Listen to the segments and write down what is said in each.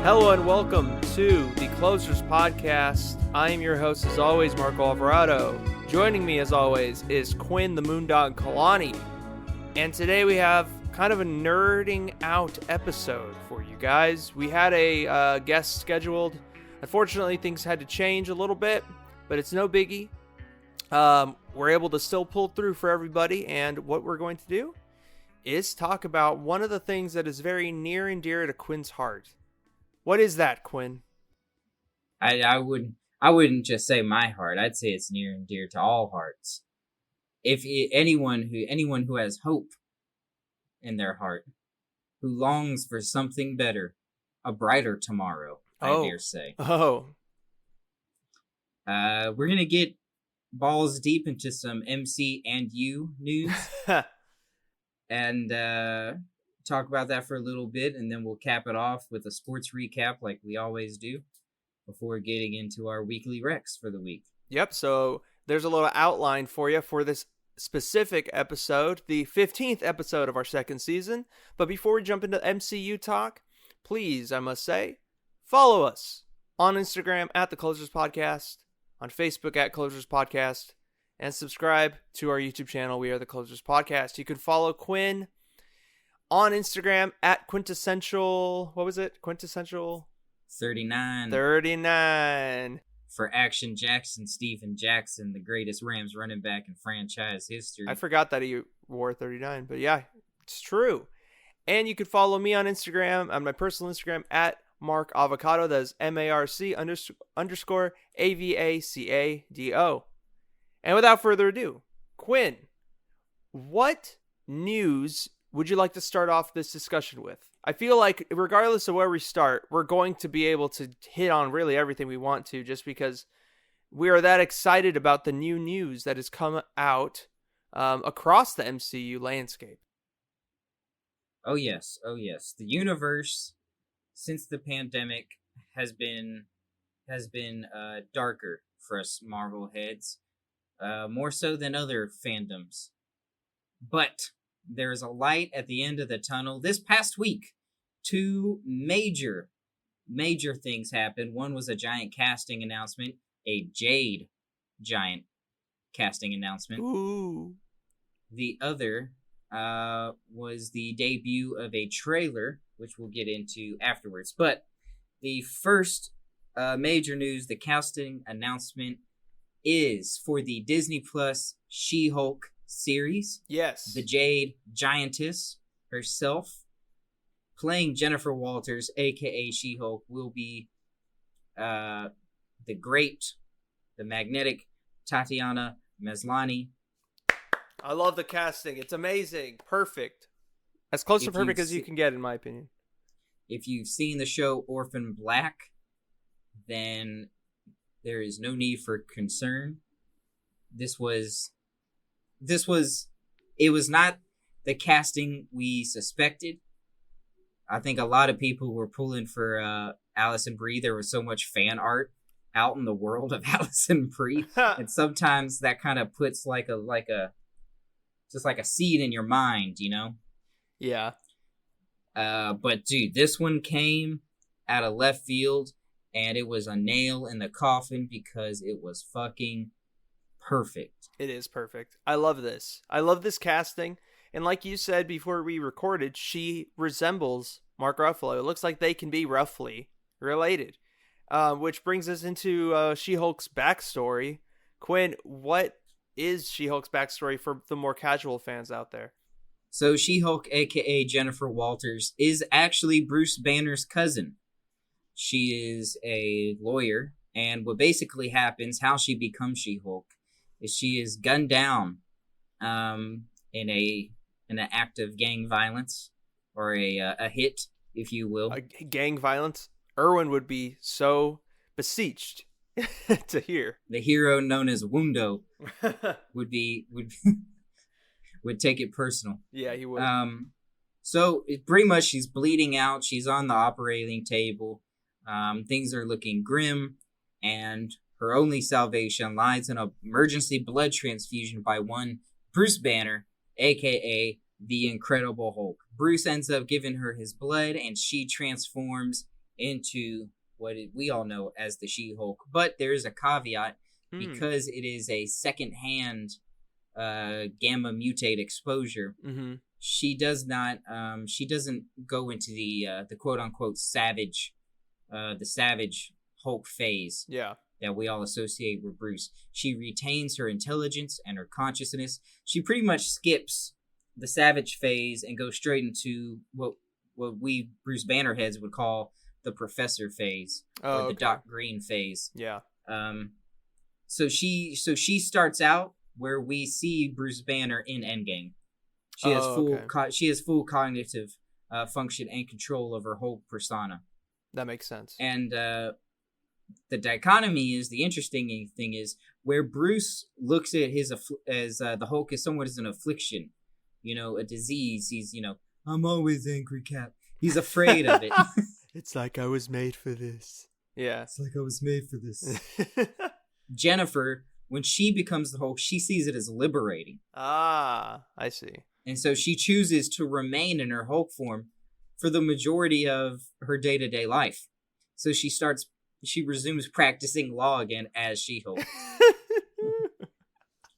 Hello and welcome to the Closers Podcast. I am your host, as always, Marco Alvarado. Joining me, as always, is Quinn the Moondog Kalani. And today we have kind of a nerding out episode for you guys. We had a guest scheduled. Unfortunately, things had to change a little bit, but it's no biggie. We're able to still pull through for everybody, and what we're going to do is talk about one of the things that is very near and dear to Quinn's heart. What is that, Quinn? I wouldn't just say my heart. I'd say it's near and dear to all hearts. Anyone who has hope in their heart, who longs for something better, a brighter tomorrow, I dare say. We're gonna get balls deep into some MCU news, and talk about that for a little bit, and then we'll cap it off with a sports recap like we always do before getting into our weekly recs for the week. Yep, so there's a little outline for you for this specific episode, the 15th episode of our second season. But before we jump into MCU talk, please, I must say, follow us on Instagram at The Closers Podcast, on Facebook at Closers Podcast, and subscribe to our YouTube channel. We are The Closers Podcast. You can follow Quinn on Instagram at Quintessential, what was it? Quintessential 39. For Action Jackson, Steven Jackson, the greatest Rams running back in franchise history. I forgot that he wore 39, but yeah, it's true. And you can follow me on Instagram, on my personal Instagram, at Mark Avocado. That is MARC_AVACADO. And without further ado, Quinn, what news would you like to start off this discussion with? I feel like regardless of where we start, we're going to be able to hit on really everything we want to, just because we are that excited about the new news that has come out across the MCU landscape. Oh yes. The universe since the pandemic has been darker for us Marvel heads, more so than other fandoms. But there is a light at the end of the tunnel. This past week, two major things happened. One was a giant casting announcement, a Jade giant casting announcement. Ooh. The other was the debut of a trailer, which we'll get into afterwards. But the first major news, the casting announcement, is for the Disney Plus She-Hulk series. Yes. The Jade Giantess herself, playing Jennifer Walters, aka She-Hulk, will be the magnetic Tatiana Maslany. I love the casting. It's amazing. Perfect. As close to perfect as you can get, in my opinion. If you've seen the show Orphan Black, then there is no need for concern. It was not the casting we suspected. I think a lot of people were pulling for Alison Brie. There was so much fan art out in the world of Alison Brie, and sometimes that kind of puts like a seed in your mind, you know? Yeah. But dude, this one came out of left field, and it was a nail in the coffin because it was fucking perfect. It is perfect. I love this. I love this casting. And like you said before we recorded, she resembles Mark Ruffalo. It looks like they can be roughly related. Which brings us into She-Hulk's backstory. Quinn, what is She-Hulk's backstory for the more casual fans out there? So She-Hulk, aka Jennifer Walters, is actually Bruce Banner's cousin. She is a lawyer, and what basically happens, how she becomes She-Hulk, is she is gunned down in an act of gang violence, or a hit, if you will. Gang violence? Erwin would be so beseeched to hear. The hero known as Wundo would take it personal. Yeah, he would. So pretty much she's bleeding out. She's on the operating table. Things are looking grim, and her only salvation lies in an emergency blood transfusion by one Bruce Banner, a.k.a. the Incredible Hulk. Bruce ends up giving her his blood, and she transforms into we all know as the She-Hulk. But there is a caveat, because it is a second-hand gamma mutate exposure. Mm-hmm. She doesn't go into the quote-unquote savage, the savage Hulk phase. Yeah. That we all associate with Bruce. She retains her intelligence and her consciousness. She pretty much skips the savage phase and goes straight into what we Bruce Banner heads would call the Professor phase, or the Doc Green phase. Yeah. So she starts out where we see Bruce Banner in Endgame. She has full cognitive function and control of her whole persona. That makes sense. And the dichotomy is, the interesting thing is, where Bruce looks at the Hulk as somewhat as an affliction, a disease. He's, I'm always angry, Cap. He's afraid of it. It's like I was made for this. Yeah. It's like I was made for this. Jennifer, when she becomes the Hulk, she sees it as liberating. Ah, I see. And so she chooses to remain in her Hulk form for the majority of her day-to-day life. So she resumes practicing law again as She-Hulk.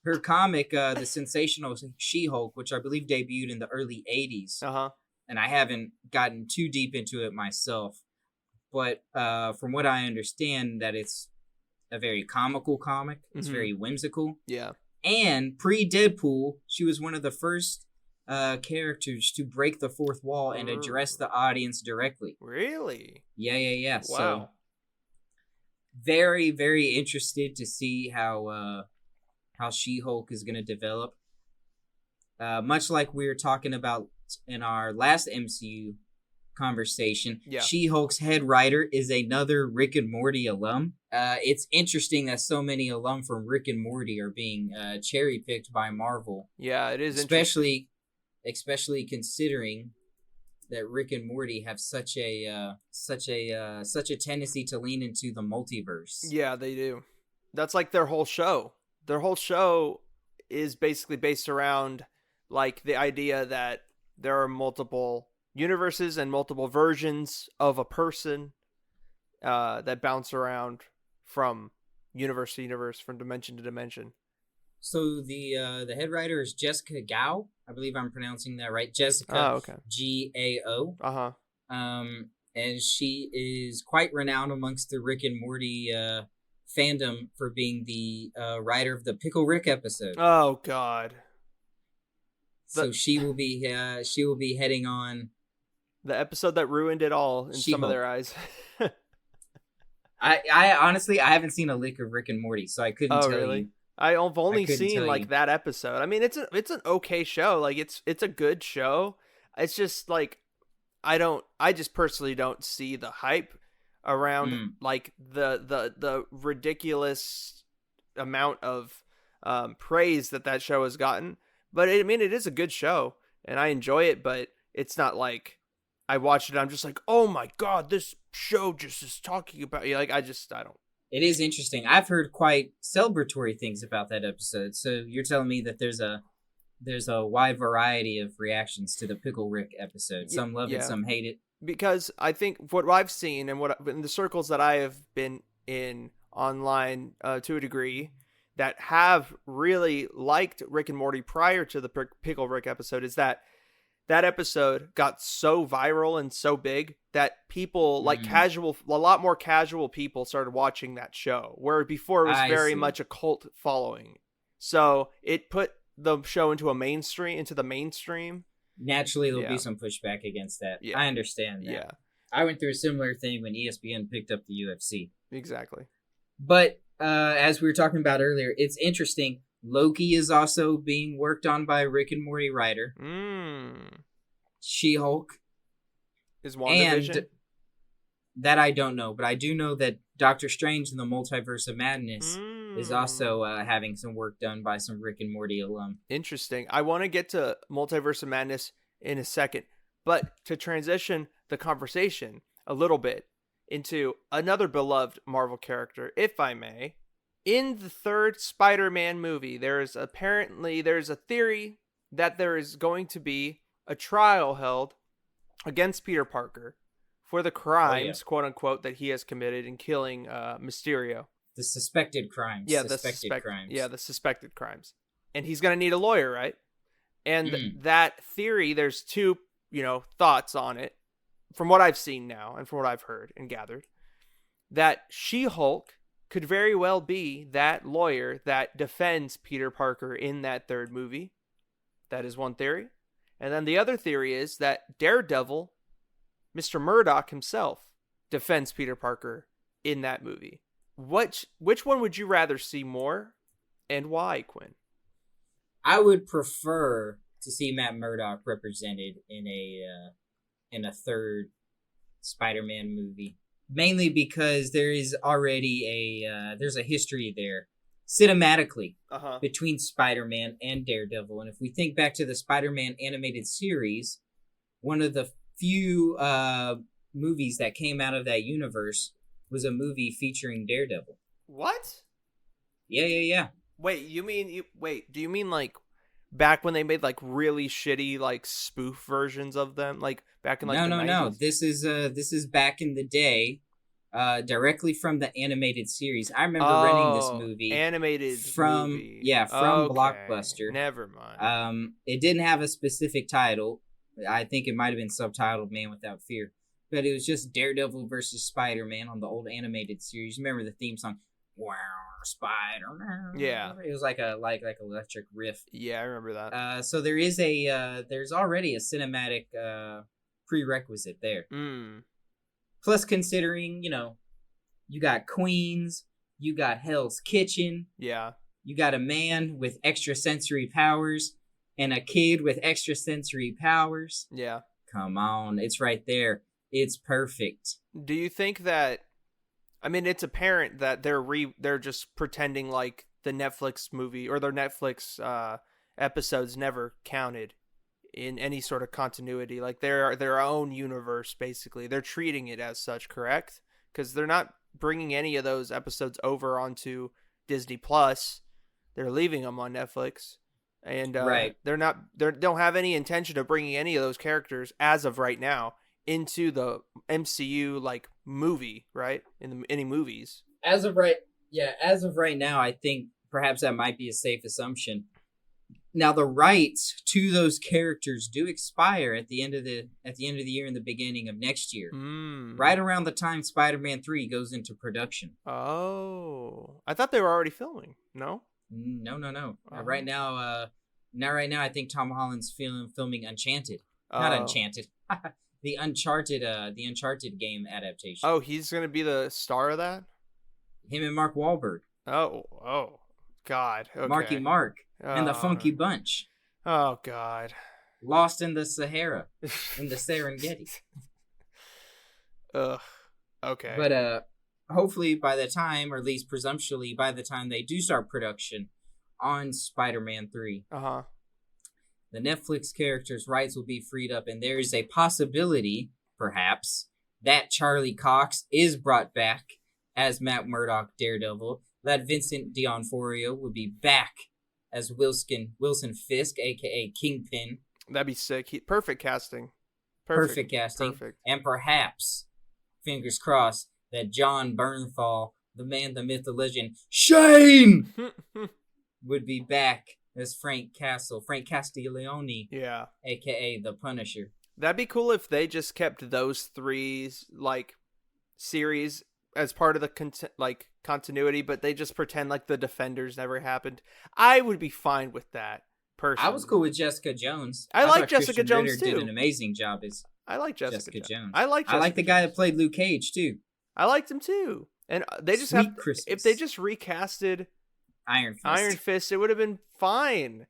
Her comic, The Sensational She-Hulk, which I believe debuted in the early 80s. Uh-huh. And I haven't gotten too deep into it myself. But from what I understand, that it's a very comical comic. It's very whimsical. Yeah. And pre-Deadpool, she was one of the first characters to break the fourth wall and address the audience directly. Really? Yeah. Wow. So, very, very interested to see how She-Hulk is going to develop. Much like we were talking about in our last MCU conversation, She-Hulk's head writer is another Rick and Morty alum. It's interesting that so many alum from Rick and Morty are being cherry-picked by Marvel. Yeah, it is especially considering that Rick and Morty have such a tendency to lean into the multiverse. Yeah, they do. That's like their whole show. Their whole show is basically based around like the idea that there are multiple universes and multiple versions of a person that bounce around from universe to universe, from dimension to dimension. So the head writer is Jessica Gao. I believe I'm pronouncing that right. Jessica Gao. Uh-huh. And she is quite renowned amongst the Rick and Morty fandom for being the writer of the Pickle Rick episode. Oh God. So she will be heading on the episode that ruined it all in some of their eyes. I honestly, I haven't seen a lick of Rick and Morty, so I couldn't tell you. I've only seen like that episode. I mean, it's an okay show. Like it's a good show. It's just like I just personally don't see the hype around like the ridiculous amount of praise that show has gotten. But I mean, it is a good show and I enjoy it, but it's not like I watched it. I'm just like, oh my God, this show just is talking about you. Like, I don't. It is interesting. I've heard quite celebratory things about that episode. So you're telling me that there's a wide variety of reactions to the Pickle Rick episode. Some love it, some hate it. Because I think what I've seen and what in the circles that I have been in online to a degree that have really liked Rick and Morty prior to the Pickle Rick episode is that episode got so viral and so big that people like a lot more casual people started watching that show, where before it was very much a cult following. So it put the show into the mainstream. Naturally, there'll be some pushback against that. Yeah. I understand that. Yeah. I went through a similar thing when ESPN picked up the UFC. Exactly. But as we were talking about earlier, it's interesting. Loki is also being worked on by a Rick and Morty writer. She-Hulk. Is WandaVision? And that I don't know, but I do know that Doctor Strange in the Multiverse of Madness is also having some work done by some Rick and Morty alum. Interesting. I want to get to Multiverse of Madness in a second, but to transition the conversation a little bit into another beloved Marvel character, if I may. In the third Spider-Man movie, there's a theory that there is going to be a trial held against Peter Parker for the crimes, quote unquote, that he has committed in killing Mysterio. The suspected crimes. Yeah, crimes. Yeah, the suspected crimes. And he's going to need a lawyer, right? And that theory, there's two, thoughts on it, from what I've seen now and from what I've heard and gathered, that She-Hulk could very well be that lawyer that defends Peter Parker in that third movie. That is one theory. And then the other theory is that Daredevil, Mr. Murdoch himself, defends Peter Parker in that movie. Which one would you rather see more, and why, Quinn? I would prefer to see Matt Murdock represented in a third Spider-Man movie, mainly because there is already there's a history there cinematically between Spider-Man and Daredevil. And if we think back to the Spider-Man animated series, one of the few movies that came out of that universe was a movie featuring Daredevil. What? Yeah. Wait, do you mean like back when they made like really shitty like spoof versions of them, like back in like the 90s? No. This is back in the day, directly from the animated series. I remember renting this movie from okay. Blockbuster. Never mind. It didn't have a specific title. I think it might have been subtitled "Man Without Fear," but it was just Daredevil versus Spider-Man on the old animated series. Remember the theme song? Wow, Spider-Man. Yeah, it was like a electric riff. Yeah, I remember that. So there is there's already a cinematic prerequisite there. Plus, considering you got Queens, you got Hell's Kitchen. Yeah, you got a man with extrasensory powers and a kid with extrasensory powers. Yeah, come on, it's right there. It's perfect. Do you think that? I mean, it's apparent that they're just pretending like the Netflix movie or their Netflix episodes never counted in any sort of continuity. Like they're their own universe, basically. They're treating it as such, correct? Because they're not bringing any of those episodes over onto Disney Plus. They're leaving them on Netflix, and right. They don't have any intention of bringing any of those characters as of right now into the MCU like movie, right? Any movies. As of right now, I think perhaps that might be a safe assumption. Now the rights to those characters do expire at the end of the year and the beginning of next year. Right around the time Spider-Man 3 goes into production. Oh. I thought they were already filming. No? No. Right now I think Tom Holland's filming Uncharted. Not Uncharted. The Uncharted game adaptation. Oh, he's gonna be the star of that? Him and Mark Wahlberg. Oh, God. Okay. Marky Mark and the Funky Bunch. Oh, God. Lost in the Sahara, in the Serengeti. Ugh. Okay. But hopefully by the time, or at least presumptually by the time they do start production on Spider-Man 3, the Netflix characters' rights will be freed up, and there is a possibility, perhaps, that Charlie Cox is brought back as Matt Murdock Daredevil, that Vincent D'Onofrio would be back as Wilson Fisk, a.k.a. Kingpin. That'd be sick. Perfect casting. Perfect casting. Perfect. And perhaps, fingers crossed, that John Bernthal, the man, the myth, the legend, Shane, would be back as Frank Castiglione, a.k.a. the Punisher. That'd be cool if they just kept those three like series as part of the continuity, but they just pretend like the Defenders never happened. I would be fine with that. Personally, I was cool with Jessica Jones. I like Jessica Jones Ritter too. Did an amazing job as I like Jessica Jones. I like the guy that played Luke Cage too. I liked him too. And they just if they just recasted Iron Fist, it would have been fine.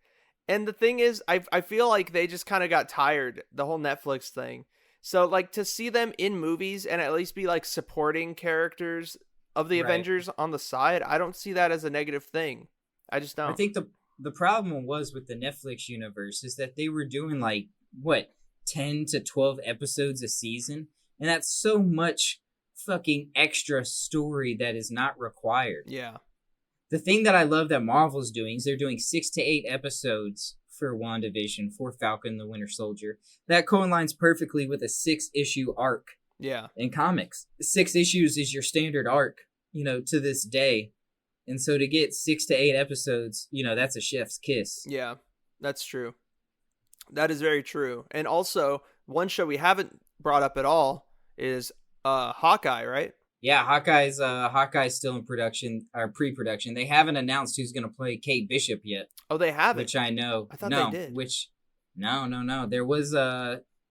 And the thing is, I feel like they just kind of got tired, the whole Netflix thing. So like to see them in movies and at least be like supporting characters of the Avengers on the side, I don't see that as a negative thing. I just don't. I think the problem was with the Netflix universe is that they were doing like 10 to 12 episodes a season, and that's so much fucking extra story that is not required. Yeah. The thing that I love that Marvel's doing is they're doing 6 to 8 episodes for Wandavision, for Falcon the Winter Soldier. That coincides perfectly with a 6-issue arc Yeah. in comics. 6 issues is your standard arc, to this day. And so to get 6 to 8 episodes, that's a chef's kiss. Yeah, that's true. That is very true. And also, one show we haven't brought up at all is Hawkeye, right? Yeah, Hawkeye's still in production or pre-production. They haven't announced who's going to play Kate Bishop yet. Oh, they haven't. Which I know. I thought they did. No. There was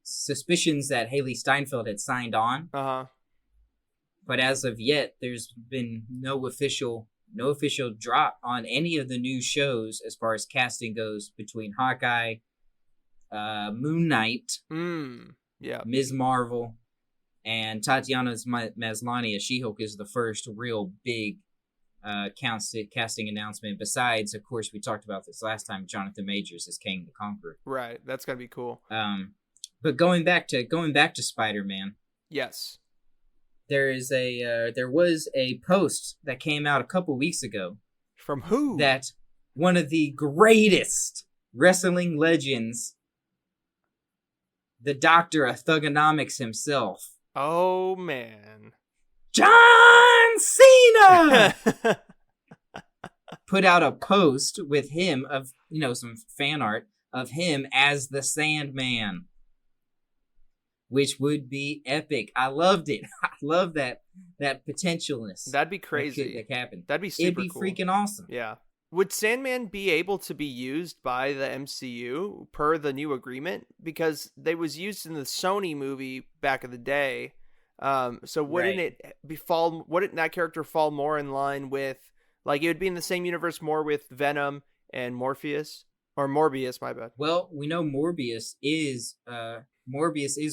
suspicions that Haley Steinfeld had signed on. Uh-huh. But as of yet, there's been no official drop on any of the new shows as far as casting goes between Hawkeye, Moon Knight, yeah, Ms. Marvel, and Tatiana Maslany as She-Hulk is the first real big casting announcement. Besides, of course, we talked about this last time, Jonathan Majors as Kang the Conqueror. Right, that's gonna be cool. But going back to Spider-Man. Yes. There was a post that came out a couple weeks ago. From who? That one of the greatest wrestling legends, the Doctor of Thugonomics himself. Oh, man. John Cena! Put out a post with him of, some fan art of him as the Sandman. Which would be epic. I loved it. I love that potentialness. That'd be crazy. That could happen. That'd be super cool. It'd be freaking awesome. Yeah. Would Sandman be able to be used by the MCU per the new agreement? Because they was used in the Sony movie back in the day. So wouldn't wouldn't that character fall more in line with, like, it would be in the same universe more with Venom and Morpheus? Or Morbius, my bad. Well, we know Morbius is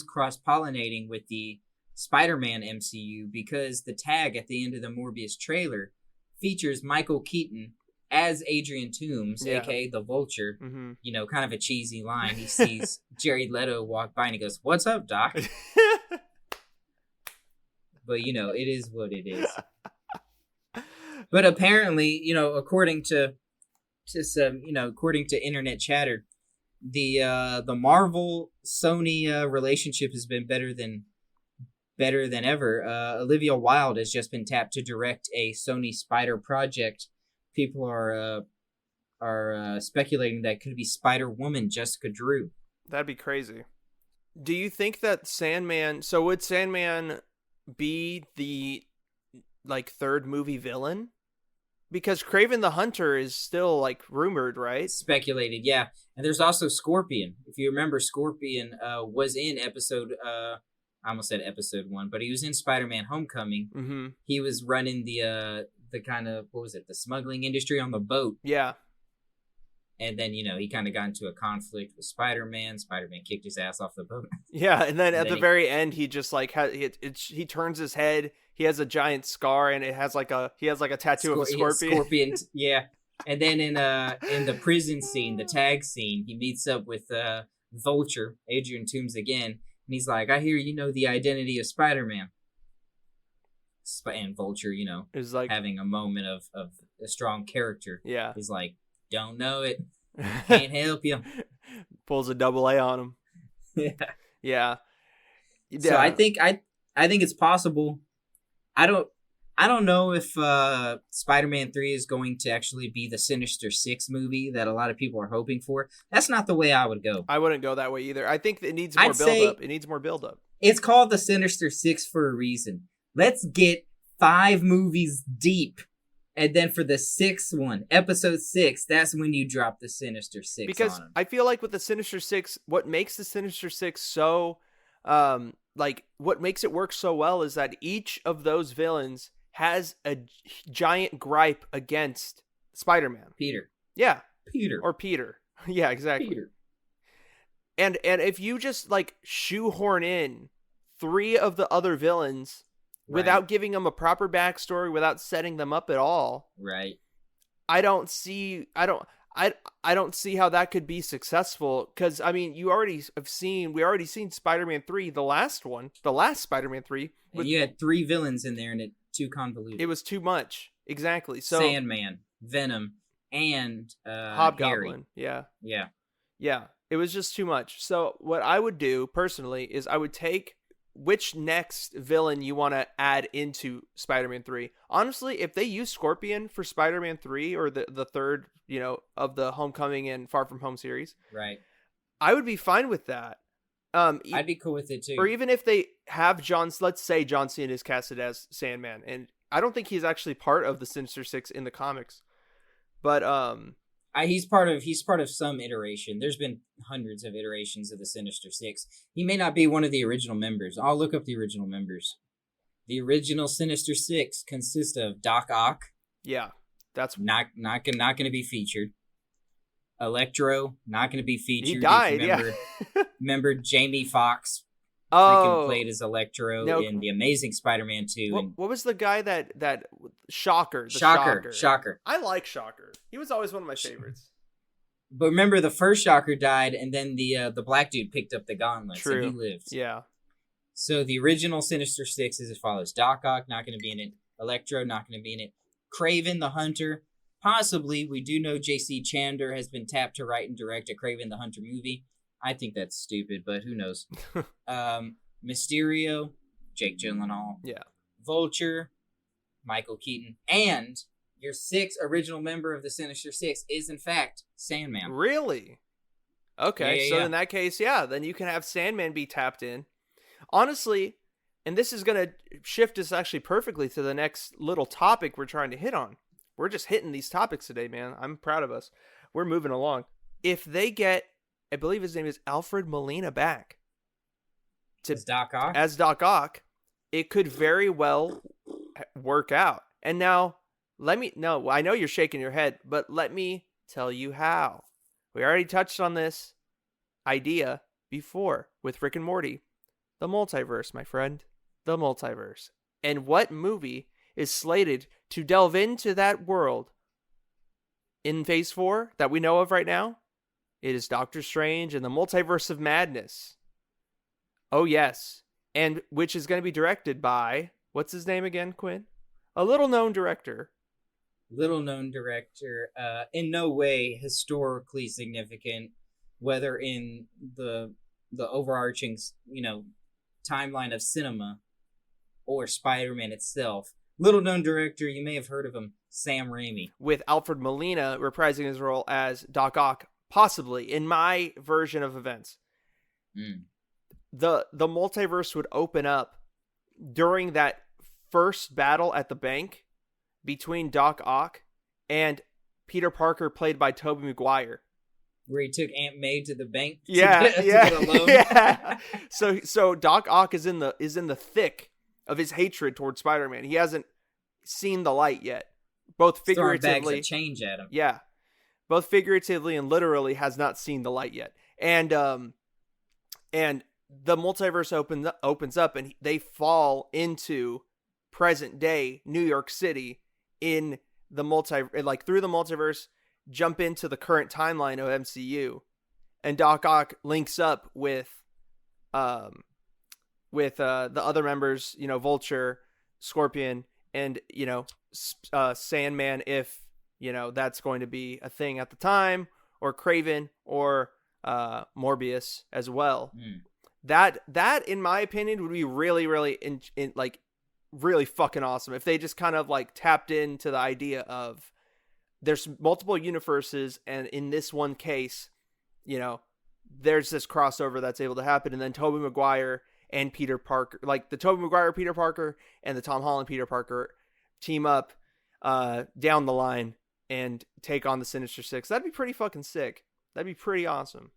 cross-pollinating with the Spider-Man MCU because the tag at the end of the Morbius trailer features Michael Keaton as Adrian Toomes, aka the Vulture. Mm-hmm. Kind of a cheesy line. He sees Jared Leto walk by and he goes, "What's up, Doc?" But it is what it is. But apparently, according to internet chatter, the Marvel Sony relationship has been better than ever. Olivia Wilde has just been tapped to direct a Sony Spider project. People are speculating that could be Spider-Woman Jessica Drew. That'd be crazy. Do you think that Sandman? So would Sandman be the third movie villain? Because Kraven the Hunter is still rumored, right? Speculated, yeah. And there's also Scorpion. If you remember, Scorpion was in episode. I almost said episode 1, but he was in Spider-Man: Homecoming. Mm-hmm. He was running the kind of, what was it, the smuggling industry on the boat. Yeah. And then he kind of got into a conflict with Spider-Man. Spider-Man kicked his ass off the boat. Yeah, and then at the very end, he just he turns his head. He has a giant scar, and it has he has a tattoo of a scorpion. Scorpion, yeah. And then in the prison scene, the tag scene, he meets up with Vulture, Adrian Toomes again, and he's like, "I hear you know the identity of Spider-Man." And Vulture, is having a moment of a strong character. Yeah, he's like, "Don't know it, can't help you." Pulls a double A on him. Yeah. So I think it's possible. I don't know if Spider-Man 3 is going to actually be the Sinister Six movie that a lot of people are hoping for. That's not the way I would go. I wouldn't go that way either. I think it needs more build-up. It needs more build-up. It's called the Sinister Six for a reason. Let's get 5 movies deep. And then for the 6th one, episode 6, that's when you drop the Sinister Six. Because on them. I feel like with the Sinister Six, what makes the Sinister Six so, what makes it work so well is that each of those villains has a giant gripe against Spider-Man. Peter. Yeah. Peter. Or Peter. Yeah, exactly. Peter. And if you just shoehorn in 3 of the other villains without giving them a proper backstory, without setting them up at all, right? I don't see how that could be successful. Because we already seen Spider-Man 3, the last Spider-Man 3. And you had 3 villains in there, and it's too convoluted. It was too much. Exactly. So Sandman, Venom, and Hobgoblin. Harry. Yeah. It was just too much. So what I would do personally is I would take which next villain you want to add into Spider-Man 3. Honestly, if they use Scorpion for Spider-Man 3 or the third, of the Homecoming and Far From Home series, right, I would be fine with that. I'd be cool with it too. Or even if they have let's say John Cena is casted as Sandman, and I don't think he's actually part of the Sinister Six in the comics, but he's part of some iteration. There's been hundreds of iterations of the Sinister Six. He may not be one of the original members. I'll look up the original members. The original Sinister Six consists of Doc Ock. Yeah, that's not going to be featured. Electro, not going to be featured. He died. Remember Jamie Foxx? Oh, played as Electro in the Amazing Spider-Man 2. What was the guy that Shocker? Shocker. I like Shocker. He was always one of my favorites. But remember, the first Shocker died, and then the black dude picked up the gauntlet, True. and he lived. Yeah. So the original Sinister Six is as follows: Doc Ock, not going to be in it. Electro, not going to be in it. Kraven the Hunter, possibly. We do know J.C. Chandler has been tapped to write and direct a Kraven the Hunter movie. I think that's stupid, but who knows? Mysterio, Jake Gyllenhaal. Yeah. Vulture, Michael Keaton. And your sixth original member of the Sinister Six is, in fact, Sandman. Really? Okay, in that case, then you can have Sandman be tapped in. Honestly, and this is going to shift us actually perfectly to the next little topic we're trying to hit on. We're just hitting these topics today, man. I'm proud of us. We're moving along. If they get, I believe his name is Alfred Molina back as Doc Ock? As Doc Ock, it could very well work out. And now, I know you're shaking your head, but let me tell you how. We already touched on this idea before with Rick and Morty. The multiverse, my friend. The multiverse. And what movie is slated to delve into that world in Phase 4 that we know of right now? It is Doctor Strange and the Multiverse of Madness. Oh, yes. And which is going to be directed by, what's his name again, Quinn? A little-known director. In no way historically significant, whether in the overarching, timeline of cinema or Spider-Man itself. Little-known director, you may have heard of him, Sam Raimi. With Alfred Molina reprising his role as Doc Ock, possibly, in my version of events. The multiverse would open up during that first battle at the bank between Doc Ock and Peter Parker, played by Tobey Maguire. Where he took Aunt May to the bank to get a loan. Yeah. So Doc Ock is in the thick of his hatred towards Spider-Man. He hasn't seen the light yet. Both figuratively, throwing bags of change at him. Yeah. Both figuratively and literally has not seen the light yet. And the multiverse opens up and they fall into present day New York City in the through the multiverse, jump into the current timeline of MCU, and Doc Ock links up with the other members, Vulture, Scorpion, and Sandman, if that's going to be a thing at the time, or Kraven, or Morbius as well. That in my opinion would be really, really really fucking awesome if they just kind of tapped into the idea of there's multiple universes, and in this one case, there's this crossover that's able to happen, and then Tobey Maguire and Peter Parker, the Tobey Maguire Peter Parker and the Tom Holland Peter Parker team up down the line and take on the Sinister Six. That'd be pretty fucking sick. That'd be pretty awesome.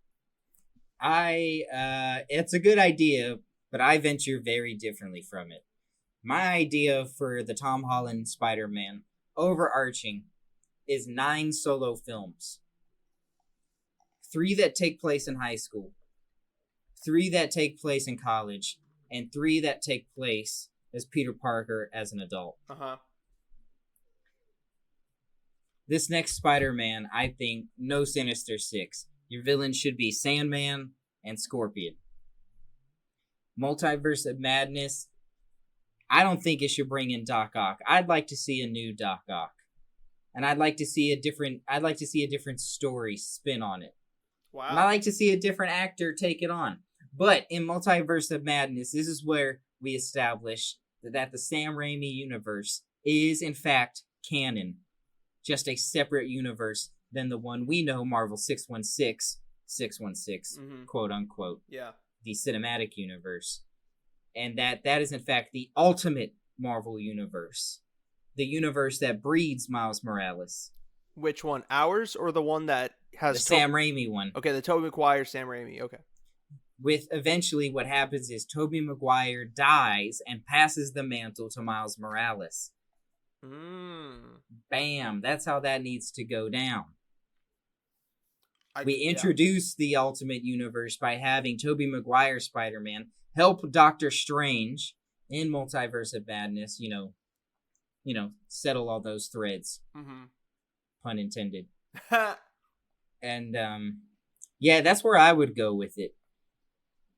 It's a good idea, but I venture very differently from it. My idea for the Tom Holland Spider-Man overarching is 9 solo films. 3 that take place in high school, 3 that take place in college, and 3 that take place as Peter Parker as an adult. This next Spider-Man, I think, no Sinister Six. Your villain should be Sandman and Scorpion. Multiverse of Madness, I don't think it should bring in Doc Ock. I'd like to see a new Doc Ock. And I'd like to see a different story spin on it. Wow. And I like to see a different actor take it on. But in Multiverse of Madness, this is where we establish that the Sam Raimi universe is, in fact, canon. Just a separate universe than the one we know, Marvel 616, quote unquote. Yeah. The cinematic universe. And that is, in fact, the ultimate Marvel universe. The universe that breeds Miles Morales. Which one? Ours or the one that has... The Sam Raimi one. Okay, the Tobey Maguire, Sam Raimi. Okay. With eventually what happens is Tobey Maguire dies and passes the mantle to Miles Morales. Bam. That's how that needs to go down. We introduce the Ultimate Universe by having Tobey Maguire Spider-Man help Doctor Strange in Multiverse of Madness, settle all those threads. Pun intended. And that's where I would go with it.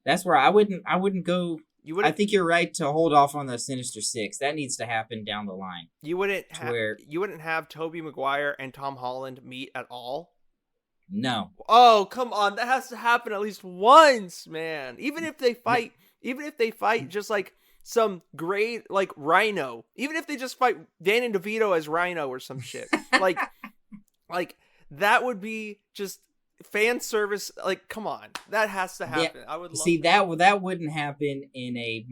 That's where I wouldn't go. I think you're right to hold off on the Sinister Six. That needs to happen down the line. You wouldn't have Tobey Maguire and Tom Holland meet at all? No. Oh, come on. That has to happen at least once, man. Even if they fight just like some great, like, Rhino. Even if they just fight Danny DeVito as Rhino or some shit. like that would be just fan service. Like, come on. That has to happen. I would love that wouldn't happen in a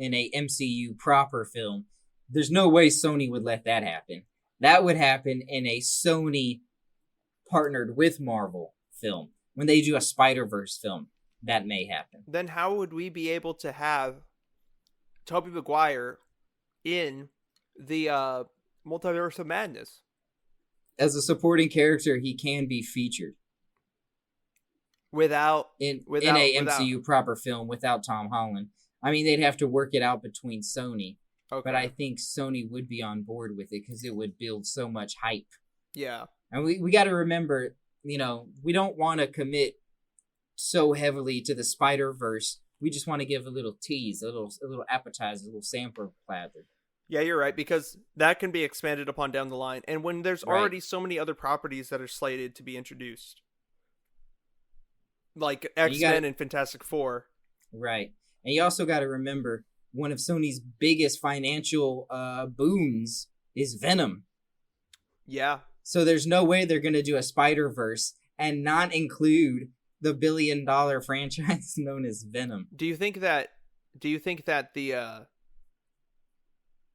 MCU proper film. There's no way Sony would let that happen. That would happen in a Sony partnered with Marvel film. When they do a Spider-Verse film, that may happen. Then how would we be able to have Tobey Maguire in the Multiverse of Madness? As a supporting character, he can be featured. Without MCU proper film without Tom Holland. I mean, they'd have to work it out between Sony. Okay. But I think Sony would be on board with it because it would build so much hype. Yeah. And we got to remember, we don't want to commit so heavily to the Spider-Verse. We just want to give a little tease, a little appetizer, a little sample platter. Yeah, you're right, because that can be expanded upon down the line. And when there's already so many other properties that are slated to be introduced, like X-Men and Fantastic Four. Right. And you also got to remember, one of Sony's biggest financial boons is Venom. Yeah. So there's no way they're going to do a Spider-Verse and not include the billion-dollar franchise known as Venom. Do you think that the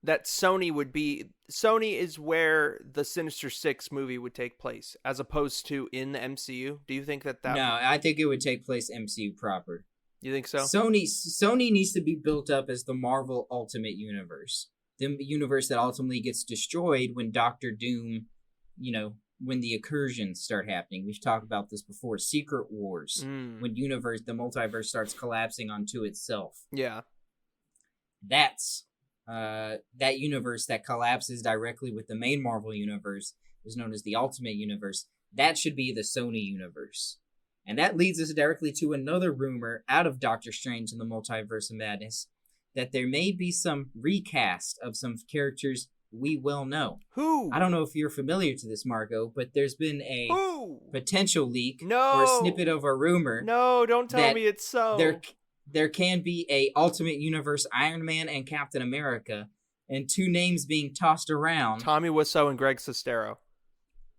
that Sony is where the Sinister Six movie would take place, as opposed to in the MCU? Do you think that? No, I think it would take place MCU proper. You think so? Sony needs to be built up as the Marvel Ultimate Universe, the universe that ultimately gets destroyed when Doctor Doom, when the incursions start happening. We've talked about this before. Secret Wars, when the multiverse starts collapsing onto itself. Yeah, that's that universe that collapses directly with the main Marvel universe is known as the Ultimate Universe. That should be the Sony universe. And that leads us directly to another rumor out of Doctor Strange in the Multiverse of Madness, that there may be some recast of some characters we well know. Who? I don't know if you're familiar to this, Marco, but there's been a potential leak or a snippet of a rumor. No, don't tell me it's so. There can be a Ultimate Universe Iron Man and Captain America, and two names being tossed around. Tommy Wiseau and Greg Sestero.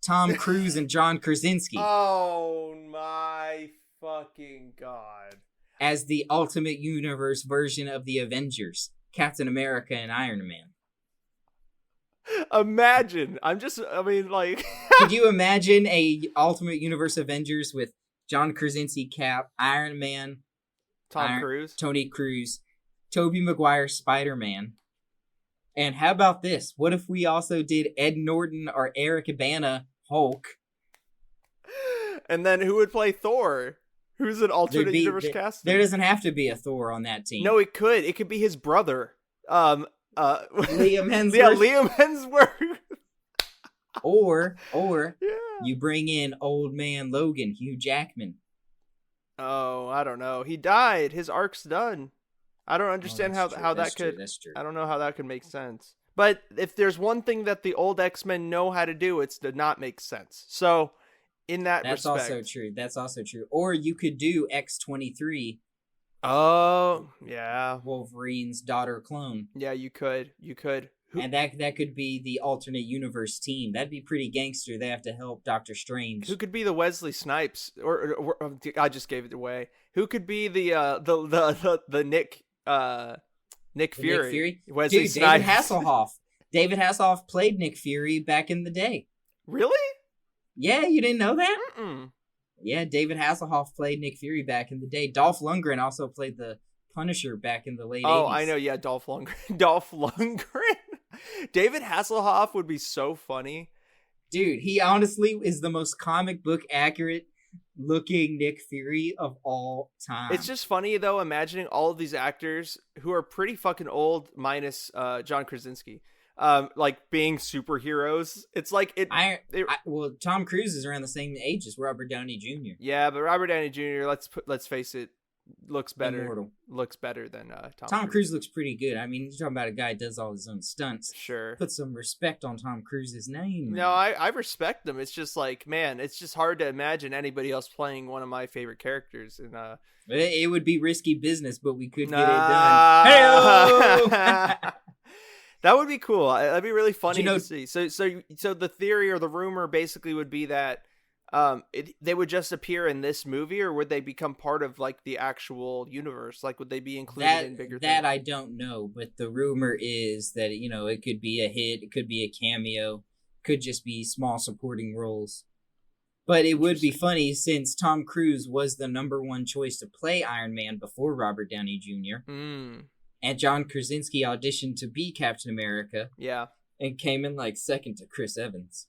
Tom Cruise and John Krasinski. Oh my fucking God. As the Ultimate Universe version of the Avengers, Captain America and Iron Man. Imagine. Could you imagine a Ultimate Universe Avengers with John Krasinski, Cap, Iron Man, Tony Cruise, Tobey Maguire, Spider-Man. And how about this? What if we also did Ed Norton or Eric Bana Hulk? And then who would play Thor? Who's an alternate universe cast? There doesn't have to be a Thor on that team. No, it could. It could be his brother. Liam Hemsworth. Yeah, Liam Hemsworth. or you bring in old man Logan, Hugh Jackman. Oh, I don't know. He died. His arc's done. I don't understand how that could. That's true. I don't know how that could make sense. But if there's one thing that the old X-Men know how to do, it's to not make sense. So, in that respect, That's also true. Or you could do X-23 Oh, yeah. Wolverine's daughter clone. Yeah, you could. Who, And that could be the alternate universe team. That'd be pretty gangster. They have to help Doctor who Strange. could be the Wesley Snipes? Or I just gave it away. Who could be the Nick The Fury? Nick Fury? Wesley Dude, Snipes. David Hasselhoff. David Hasselhoff played Nick Fury back in the day. Really? Yeah, you didn't know that? Mm-mm. Yeah, David Hasselhoff played Nick Fury back in the day. Dolph Lundgren also played the Punisher back in the late 80s. Oh, I know. Yeah, Dolph Lundgren. Dolph Lundgren. David Hasselhoff would be so funny. Dude, he honestly is the most comic book accurate looking Nick Fury of all time. It's just funny though, imagining all of these actors who are pretty fucking old, minus John Krasinski, like being superheroes. It's like well, Tom Cruise is around the same age as Robert Downey Jr. Yeah, but Robert Downey Jr. Let's face it, looks better. Immortal. Looks better than Tom Cruise looks pretty good. I mean, you're talking about a guy who does all his own stunts. Sure. Put some respect on Tom Cruise's name. No, I respect them. It's just like, man, it's just hard to imagine anybody else playing one of my favorite characters. And it would be risky business, but we could get it done. Hey-o! That would be cool. That'd be really funny to see. So the theory or the rumor basically would be that they would just appear in this movie, or would they become part of like the actual universe? Like, would they be included in bigger that things? I don't know, but the rumor is that it could be a hit, it could be a cameo, could just be small supporting roles. But it would be funny since Tom Cruise was the number one choice to play Iron Man before Robert Downey Jr. And John Krasinski auditioned to be Captain America. Yeah, and came in like second to Chris Evans.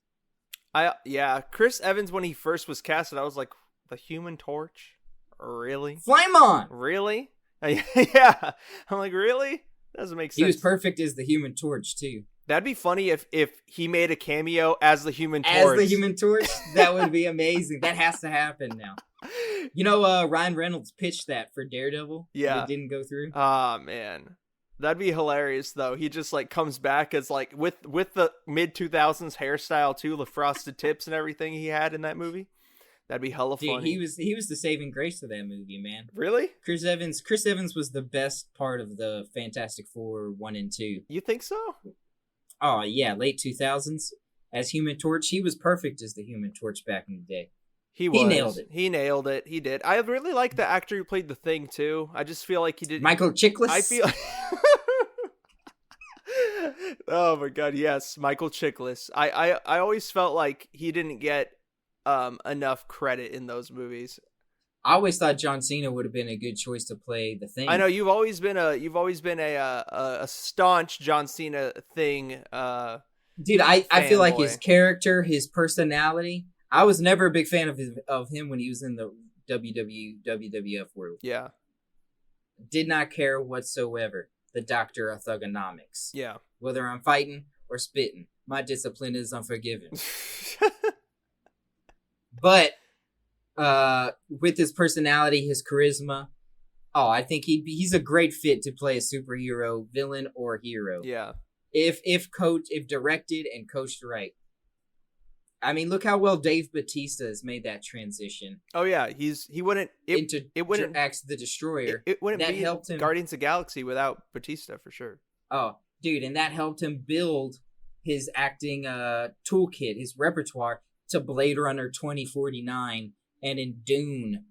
Chris Evans, when he first was casted, I was like, the Human Torch? Really? Flame on! Really? Yeah. I'm like, really? Doesn't make sense. He was perfect as the Human Torch, too. That'd be funny if he made a cameo as the Human Torch. As the Human Torch? That would be amazing. That has to happen now. Ryan Reynolds pitched that for Daredevil. Yeah. It didn't go through. Ah, man. That'd be hilarious, though. He just, like, comes back as, like, with the mid-2000s hairstyle, too, the frosted tips and everything he had in that movie. That'd be hella funny. Dude, he was the saving grace of that movie, man. Really? Chris Evans was the best part of the Fantastic Four 1 and 2. You think so? Oh, yeah, late 2000s. As Human Torch, he was perfect as the Human Torch back in the day. He nailed it. He nailed it. He did. I really like the actor who played the Thing, too. I just feel like he did. Michael Chiklis? I feel... Oh my god, yes, Michael Chiklis. I always felt like he didn't get enough credit in those movies. I always thought John Cena would have been a good choice to play the Thing. I know you've always been a staunch John Cena Thing. Dude, I feel like boy. His character, his personality. I was never a big fan of him when he was in the WWF world. Yeah, did not care whatsoever. The Doctor of Thugonomics. Yeah. Whether I'm fighting or spitting, my discipline is unforgiving. But with his personality, his charisma, I think he's a great fit to play a superhero, villain, or hero. Yeah. If directed and coached right. I mean, look how well Dave Bautista has made that transition. Oh yeah, he wouldn't Axe the Destroyer. It wouldn't that be helped him. Guardians of the Galaxy without Bautista for sure. Oh, dude, and that helped him build his acting toolkit, his repertoire to Blade Runner 2049 and in Dune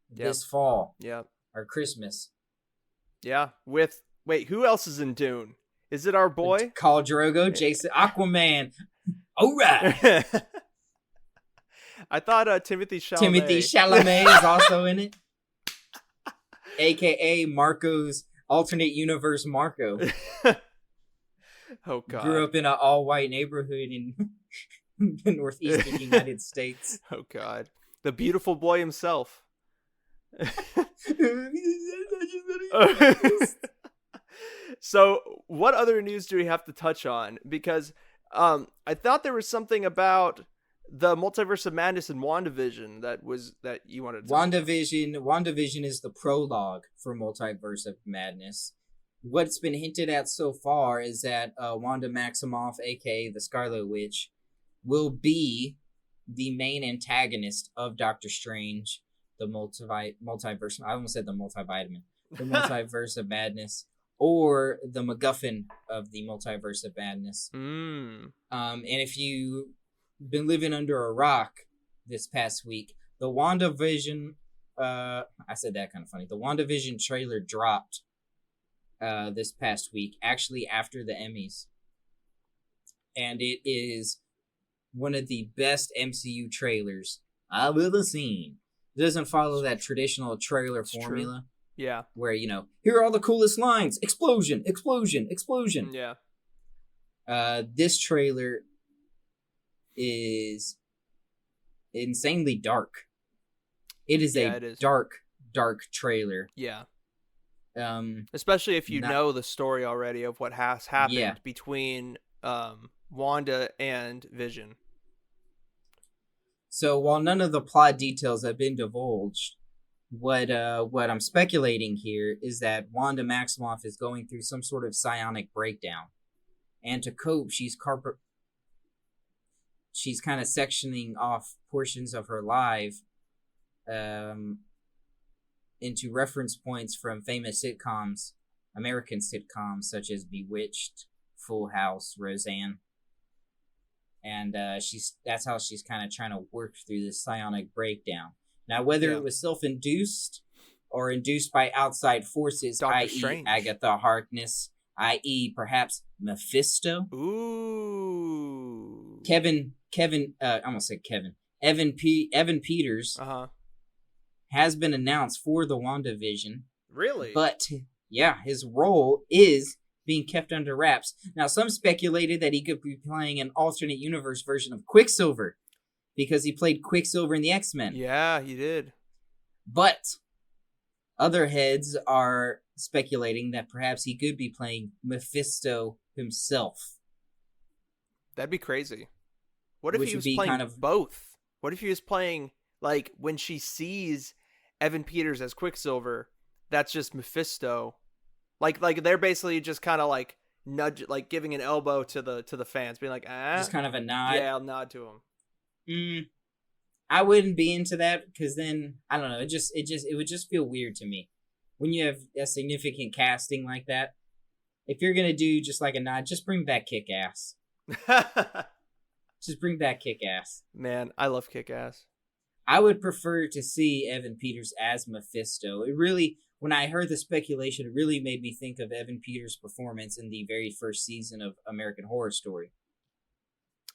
this fall. Yeah. Or Christmas. Yeah. Who else is in Dune? Is it our boy? Khal Drogo, Jason, Aquaman. All right. I thought Timothée Chalamet is also in it. AKA Marco's alternate universe Marco. Oh god. Grew up in an all-white neighborhood in the northeastern United States. Oh god. The beautiful boy himself. So, what other news do we have to touch on? Because I thought there was something about the Multiverse of Madness and Wandavision that you wanted to talk about. WandaVision is the prologue for Multiverse of Madness. What's been hinted at so far is that Wanda Maximoff, aka the Scarlet Witch, will be the main antagonist of Doctor Strange, the multiverse. I almost said the multivitamin. the Multiverse of Madness, or the MacGuffin of the Multiverse of Madness. And if you've been living under a rock this past week, the WandaVision, I said that kind of funny, the WandaVision trailer dropped this past week, actually after the Emmys. And it is one of the best MCU trailers I've ever seen. It doesn't follow that traditional trailer formula. True. Yeah. Where, here are all the coolest lines. Explosion, explosion, explosion. Yeah. This trailer is insanely dark. It is dark trailer. Yeah. Especially if you know the story already of what has happened between Wanda and Vision. So while none of the plot details have been divulged, what I'm speculating here is that Wanda Maximoff is going through some sort of psionic breakdown, and to cope, she's kind of sectioning off portions of her life into reference points from famous sitcoms, American sitcoms such as Bewitched, Full House, Roseanne. And that's how she's kind of trying to work through this psionic breakdown. Now, whether it was self-induced or induced by outside forces, i.e. Agatha Harkness, i.e. perhaps Mephisto. Ooh. Evan Peters has been announced for the WandaVision. Really? But, his role is being kept under wraps. Now, some speculated that he could be playing an alternate universe version of Quicksilver, because he played Quicksilver in the X-Men. Yeah, he did. But other heads are speculating that perhaps he could be playing Mephisto himself. That'd be crazy. What if he was playing both? What if he was playing, like, when she sees Evan Peters as Quicksilver, that's just Mephisto. Like they're basically just kind of like nudge, like giving an elbow to the fans, being like, just kind of a nod. Yeah, I'll nod to him. I wouldn't be into that, because then I don't know. It would just feel weird to me when you have a significant casting like that. If you're gonna do just like a nod, just bring back Kick-Ass. Just bring back Kick-Ass. Man, I love Kick-Ass. I would prefer to see Evan Peters as Mephisto. It really, when I heard the speculation, it really made me think of Evan Peters' performance in the very first season of American Horror Story,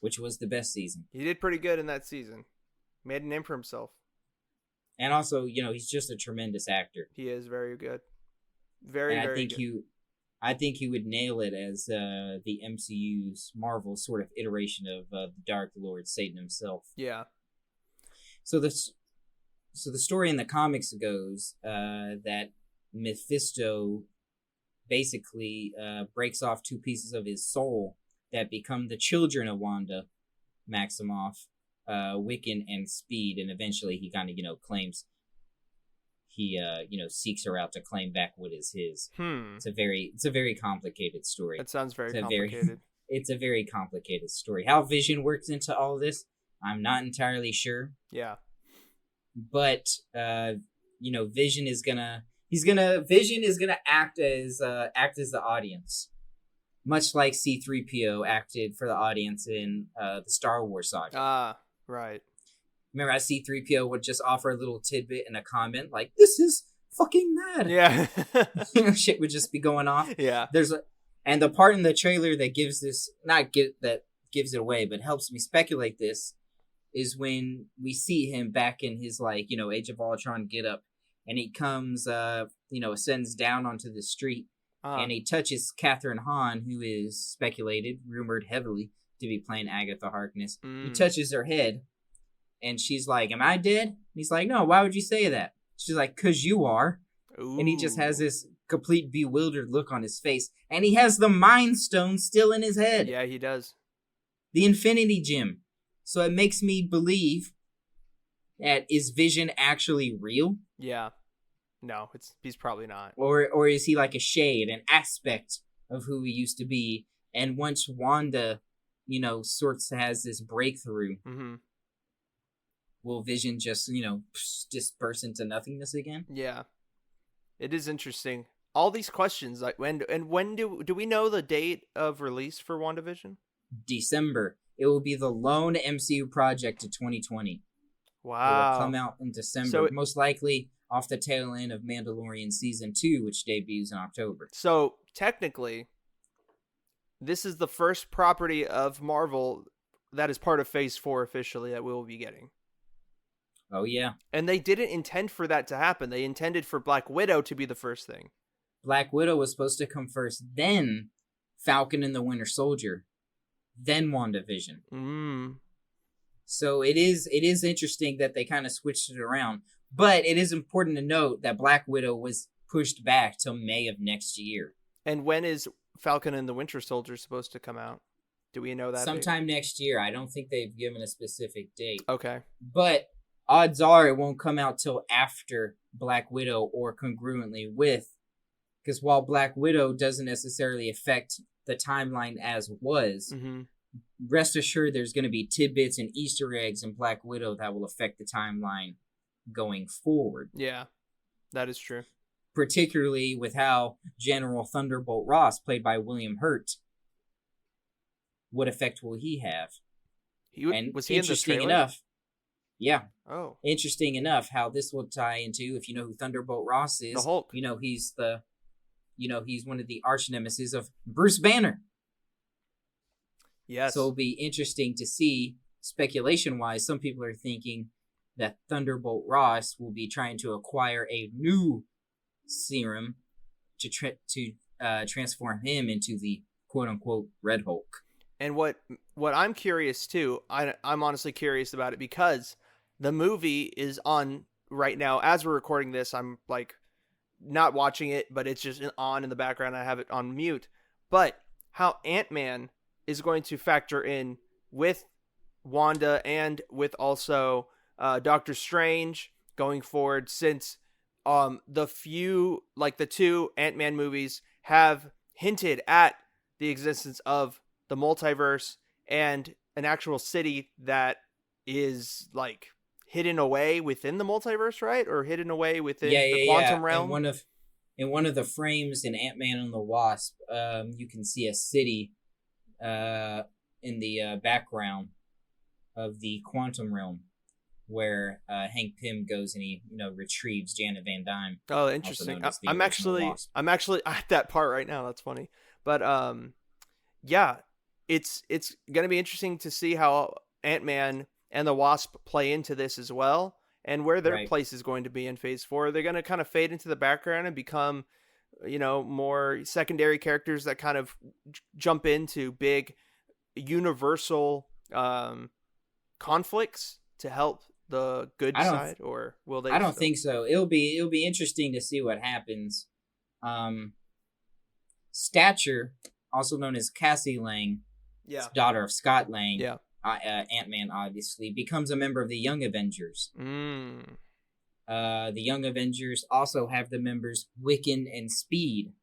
which was the best season. He did pretty good in that season. Made a name for himself. And also, he's just a tremendous actor. He is very good. Very good. I think he would nail it as the MCU's Marvel sort of iteration of the Dark Lord, Satan himself. Yeah. So the story in the comics goes that Mephisto basically breaks off two pieces of his soul that become the children of Wanda Maximoff, Wiccan, and Speed, and eventually he kind of claims he seeks her out to claim back what is his. It's a very complicated story. That sounds very complicated. It's a very complicated story. How Vision works into all this, I'm not entirely sure. Yeah. But Vision is gonna act as the audience, much like C-3PO acted for the audience in the Star Wars saga. Ah, right. Remember how C-3PO would just offer a little tidbit in a comment like, "This is fucking mad." Yeah. Shit would just be going off. Yeah. And the part in the trailer that gives it away, but helps me speculate this, is when we see him back in his Age of Ultron getup, and he comes ascends down onto the street, and he touches Catherine Hahn, who is rumored heavily to be playing Agatha Harkness. He touches her head, and she's like, "Am I dead?" And he's like, "No, why would you say that?" She's like, "'Cause you are." Ooh. And he just has this complete bewildered look on his face, and he has the Mind Stone still in his head. Yeah, he does. The Infinity Gem. So it makes me believe that, is Vision actually real? Yeah. No, he's probably not. Or is he like a shade, an aspect of who he used to be? And once Wanda, has this breakthrough, will Vision just, disperse into nothingness again? Yeah. It is interesting. All these questions, like when do we know the date of release for WandaVision? December. It will be the lone MCU project of 2020. Wow. It will come out in December, So most likely off the tail end of Mandalorian Season 2, which debuts in October. So technically, this is the first property of Marvel that is part of Phase 4 officially that we will be getting. Oh, yeah. And they didn't intend for that to happen. They intended for Black Widow to be the first thing. Black Widow was supposed to come first, then Falcon and the Winter Soldier, then WandaVision. So it is interesting that they kind of switched it around. But it is important to note that Black Widow was pushed back till May of next year. And when is Falcon and the Winter Soldier supposed to come out? Do we know that? Sometime next year. I don't think they've given a specific date. Okay. But odds are it won't come out till after Black Widow or congruently with. Because while Black Widow doesn't necessarily affect the timeline as was, rest assured there's going to be tidbits and Easter eggs in Black Widow that will affect the timeline going forward. Yeah, that is true. Particularly with how General Thunderbolt Ross, played by William Hurt, what effect will he have? Was he in the trailer? Enough, yeah. Oh. Interesting enough how this will tie into, if you know who Thunderbolt Ross is, the Hulk. He's one of the arch nemesis of Bruce Banner. Yes. So it'll be interesting to see, speculation-wise, some people are thinking that Thunderbolt Ross will be trying to acquire a new serum to transform him into the quote-unquote Red Hulk. And what I'm curious too, I'm honestly curious about it because the movie is on right now. As we're recording this, I'm like not watching it, but it's just on in the background. I have it on mute. But how Ant-Man is going to factor in with Wanda and with also Doctor Strange going forward, since the two Ant-Man movies have hinted at the existence of the multiverse and an actual city that is like hidden away within the multiverse, right? Or hidden away within the quantum realm. In one of the frames in Ant-Man and the Wasp, you can see a city in the background of the quantum realm, where Hank Pym goes and he retrieves Janet Van Dyne. Oh, interesting. I'm actually at that part right now. That's funny, but yeah, it's gonna be interesting to see how Ant-Man and the Wasp play into this as well, and where their place is going to be in Phase 4. They're going to kind of fade into the background and become, more secondary characters that kind of jump into big universal conflicts to help the good side, or will they? I don't think so. It'll be interesting to see what happens. Stature, also known as Cassie Lang, daughter of Scott Lang, Ant-Man obviously, becomes a member of the Young Avengers. The Young Avengers also have the members Wiccan and Speed,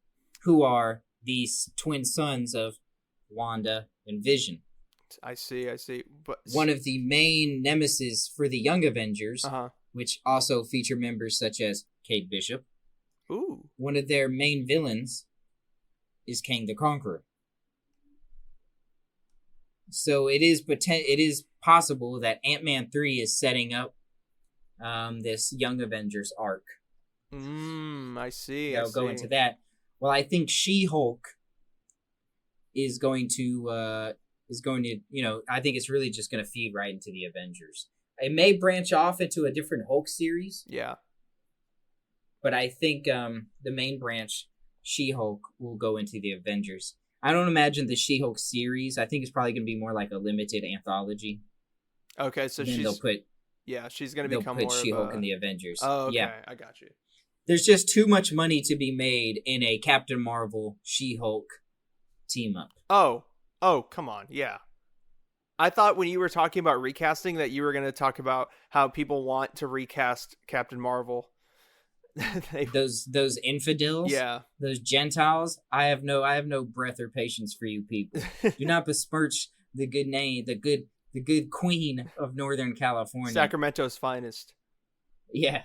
who are these twin sons of Wanda and Vision. I see. But one of the main nemesis for the Young Avengers, which also feature members such as Kate Bishop. Ooh. One of their main villains is Kang the Conqueror. So it is possible that Ant-Man 3 is setting up this Young Avengers arc. I see. I'll go into that. Well, I think She-Hulk is going to I think it's really just going to feed right into the Avengers. It may branch off into a different Hulk series. Yeah. But I think the main branch, She-Hulk, will go into the Avengers. I don't imagine the She-Hulk series. I think it's probably going to be more like a limited anthology. Okay, so she's going to become more She-Hulk in the Avengers. Oh, okay. Yeah. I got you. There's just too much money to be made in a Captain Marvel She-Hulk team up. Oh, come on. Yeah. I thought when you were talking about recasting that you were going to talk about how people want to recast Captain Marvel. Those infidels, those Gentiles. I have no breath or patience for you people. Do not besmirch the good name, the good queen of Northern California, Sacramento's finest. Yeah.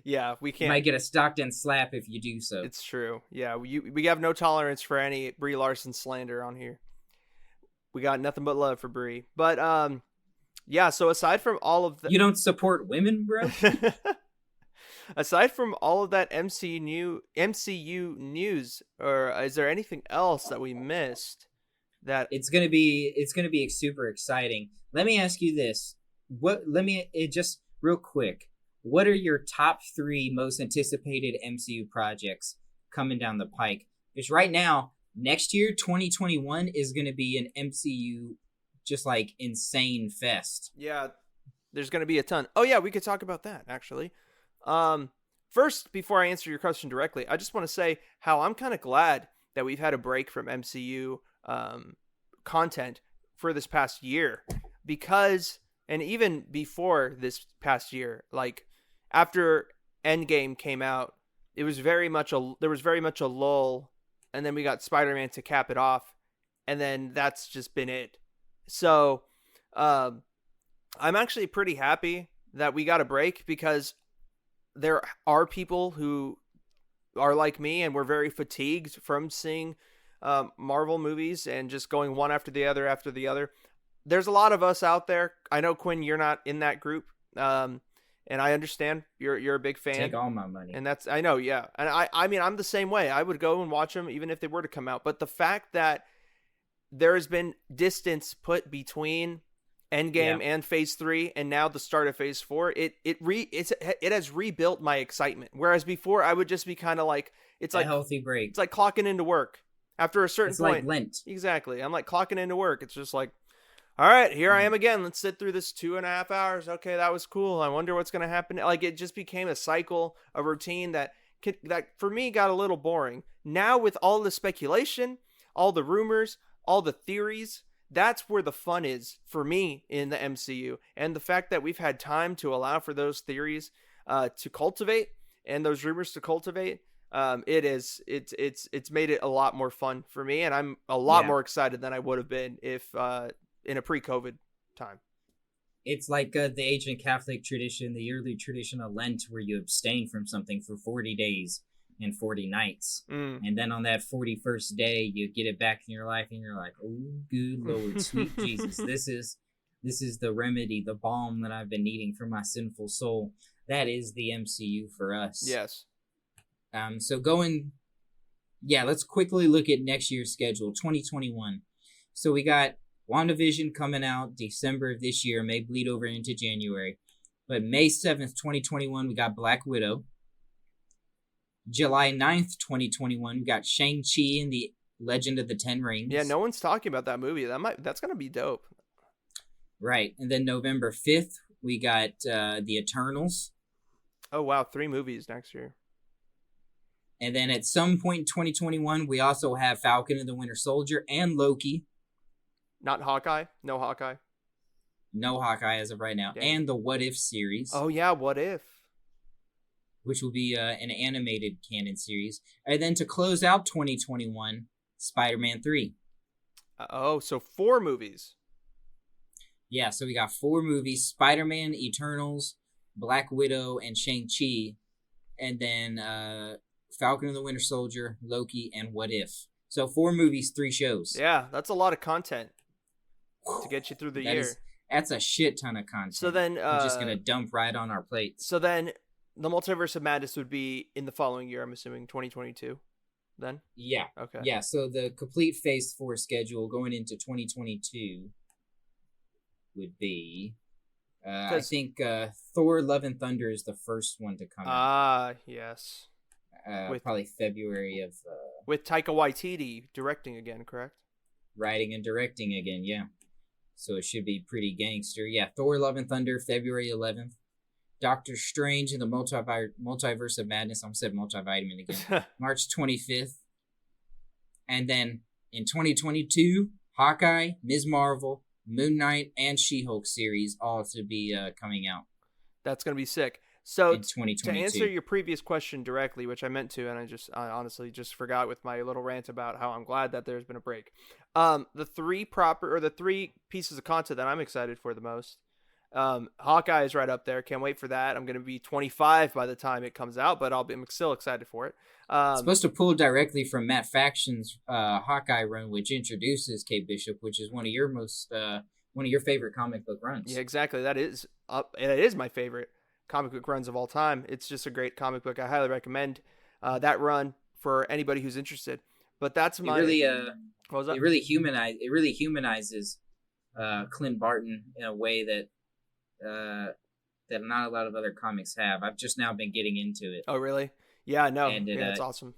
Yeah, we You can't. might get a Stockton slap if you do so. It's true. Yeah, we have no tolerance for any Brie Larson slander on here. We got nothing but love for Brie. But yeah. So aside from all of the, You don't support women, bro? aside from all of that MCU news, or is there anything else that we missed? That It's gonna be super exciting. Let me ask you this: just real quick. What are your top 3 most anticipated MCU projects coming down the pike? Because right now, next year, 2021 is gonna be an MCU just like insane fest. Yeah, there's going to be a ton. Oh yeah, we could talk about that actually. First, before I answer your question directly, I just want to say how I'm kind of glad that we've had a break from MCU content for this past year, because, and even before this past year, like after Endgame came out, there was very much a lull, and then we got Spider-Man to cap it off, and then that's just been it. So, I'm actually pretty happy that we got a break, because there are people who are like me and we're very fatigued from seeing Marvel movies and just going one after the other after the other. There's a lot of us out there. I know, Quinn, you're not in that group, and I understand you're a big fan. Take all my money. And that's, I know, yeah. And I mean, I'm the same way. I would go and watch them even if they were to come out. But the fact that there has been distance put between Endgame and Phase 3, and now the start of Phase 4, it has rebuilt my excitement. Whereas before, I would just be kind of like, it's like a healthy break. It's like clocking into work after a certain point. It's like Lent. Exactly. I'm like clocking into work. It's just like, all right, here I am again. Let's sit through this 2.5 hours. Okay, that was cool. I wonder what's going to happen. Like, it just became a cycle, a routine that for me got a little boring. Now with all the speculation, all the rumors, all the theories, that's where the fun is for me in the MCU. And the fact that we've had time to allow for those theories to cultivate and those rumors to cultivate, it's made it a lot more fun for me, and I'm a lot more excited than I would have been if in a pre-COVID time. It's like the ancient Catholic tradition, the yearly tradition of Lent, where you abstain from something for 40 days and 40 nights. And then on that 41st day, you get it back in your life, and you're like, oh, good Lord, sweet Jesus. This is the remedy, the balm that I've been needing for my sinful soul. That is the MCU for us. Yes. Let's quickly look at next year's schedule, 2021. So we got WandaVision coming out December of this year, may bleed over into January. But May 7th, 2021, we got Black Widow. July 9th, 2021, we got Shang-Chi and the Legend of the Ten Rings. Yeah, no one's talking about that movie. That's going to be dope. Right. And then November 5th, we got The Eternals. Oh, wow. 3 movies next year. And then at some point in 2021, we also have Falcon and the Winter Soldier and Loki. Not Hawkeye? No Hawkeye? No Hawkeye as of right now. Damn. And the What If series. Oh, yeah, What If? Which will be an animated canon series. And then to close out 2021, Spider-Man 3. So 4 movies. Yeah, so we got 4 movies. Spider-Man, Eternals, Black Widow, and Shang-Chi. And then Falcon and the Winter Soldier, Loki, and What If. So 4 movies, 3 shows. Yeah, that's a lot of content to get you through the year. That's a shit ton of content. So then we're just going to dump right on our plate. So then the Multiverse of Madness would be in the following year, I'm assuming, 2022 then? Yeah. Okay. Yeah, so the complete Phase 4 schedule going into 2022 would be... I think Thor Love and Thunder is the first one to come out. Ah, yes. Probably February of... with Taika Waititi directing again, correct? Writing and directing again, yeah. So it should be pretty gangster. Yeah, Thor Love and Thunder, February 11th. Doctor Strange and the Multiverse of Madness. I said multivitamin again. March 25th. And then in 2022, Hawkeye, Ms. Marvel, Moon Knight, and She-Hulk series all to be coming out. That's going to be sick. So in 2022. To answer your previous question directly, which I meant to, and I honestly just forgot with my little rant about how I'm glad that there's been a break. The 3 pieces of content that I'm excited for the most Hawkeye is right up there. Can't wait for that. I'm going to be 25 by the time it comes out, but I'm still excited for it. It's supposed to pull directly from Matt Faction's Hawkeye run, which introduces Kate Bishop, which is one of your favorite comic book runs. Yeah, exactly. That is it is my favorite comic book runs of all time. It's just a great comic book. I highly recommend that run for anybody who's interested. But that's my what was that? It really humanizes Clint Barton in a way that not a lot of other comics have. I've just now been getting into it. Oh, really? Yeah, no. And that's awesome.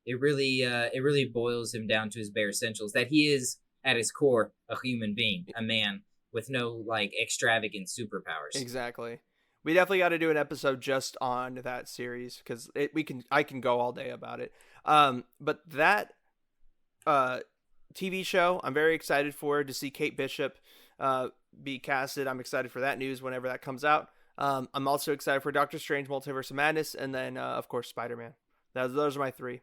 It really boils him down to his bare essentials, that he is at his core a human being, a man with no like extravagant superpowers. Exactly. We definitely got to do an episode just on that series because I can go all day about it. But that TV show, I'm very excited for to see Kate Bishop be casted. I'm excited for that news whenever that comes out. I'm also excited for Doctor Strange, Multiverse of Madness, and then of course Spider-Man. Those are my three.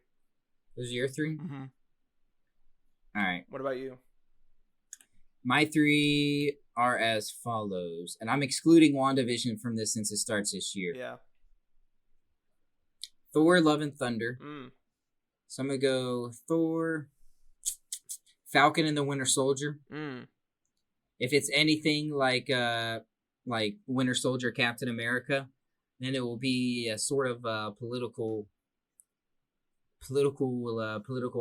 Those are your three? Mm-hmm. All right. What about you? My three are as follows, and I'm excluding WandaVision from this since it starts this year. Yeah. Thor, Love and Thunder. Mm. So I'm going to go Thor, Falcon and the Winter Soldier. Mm. If it's anything like Winter Soldier, Captain America, then it will be a sort of political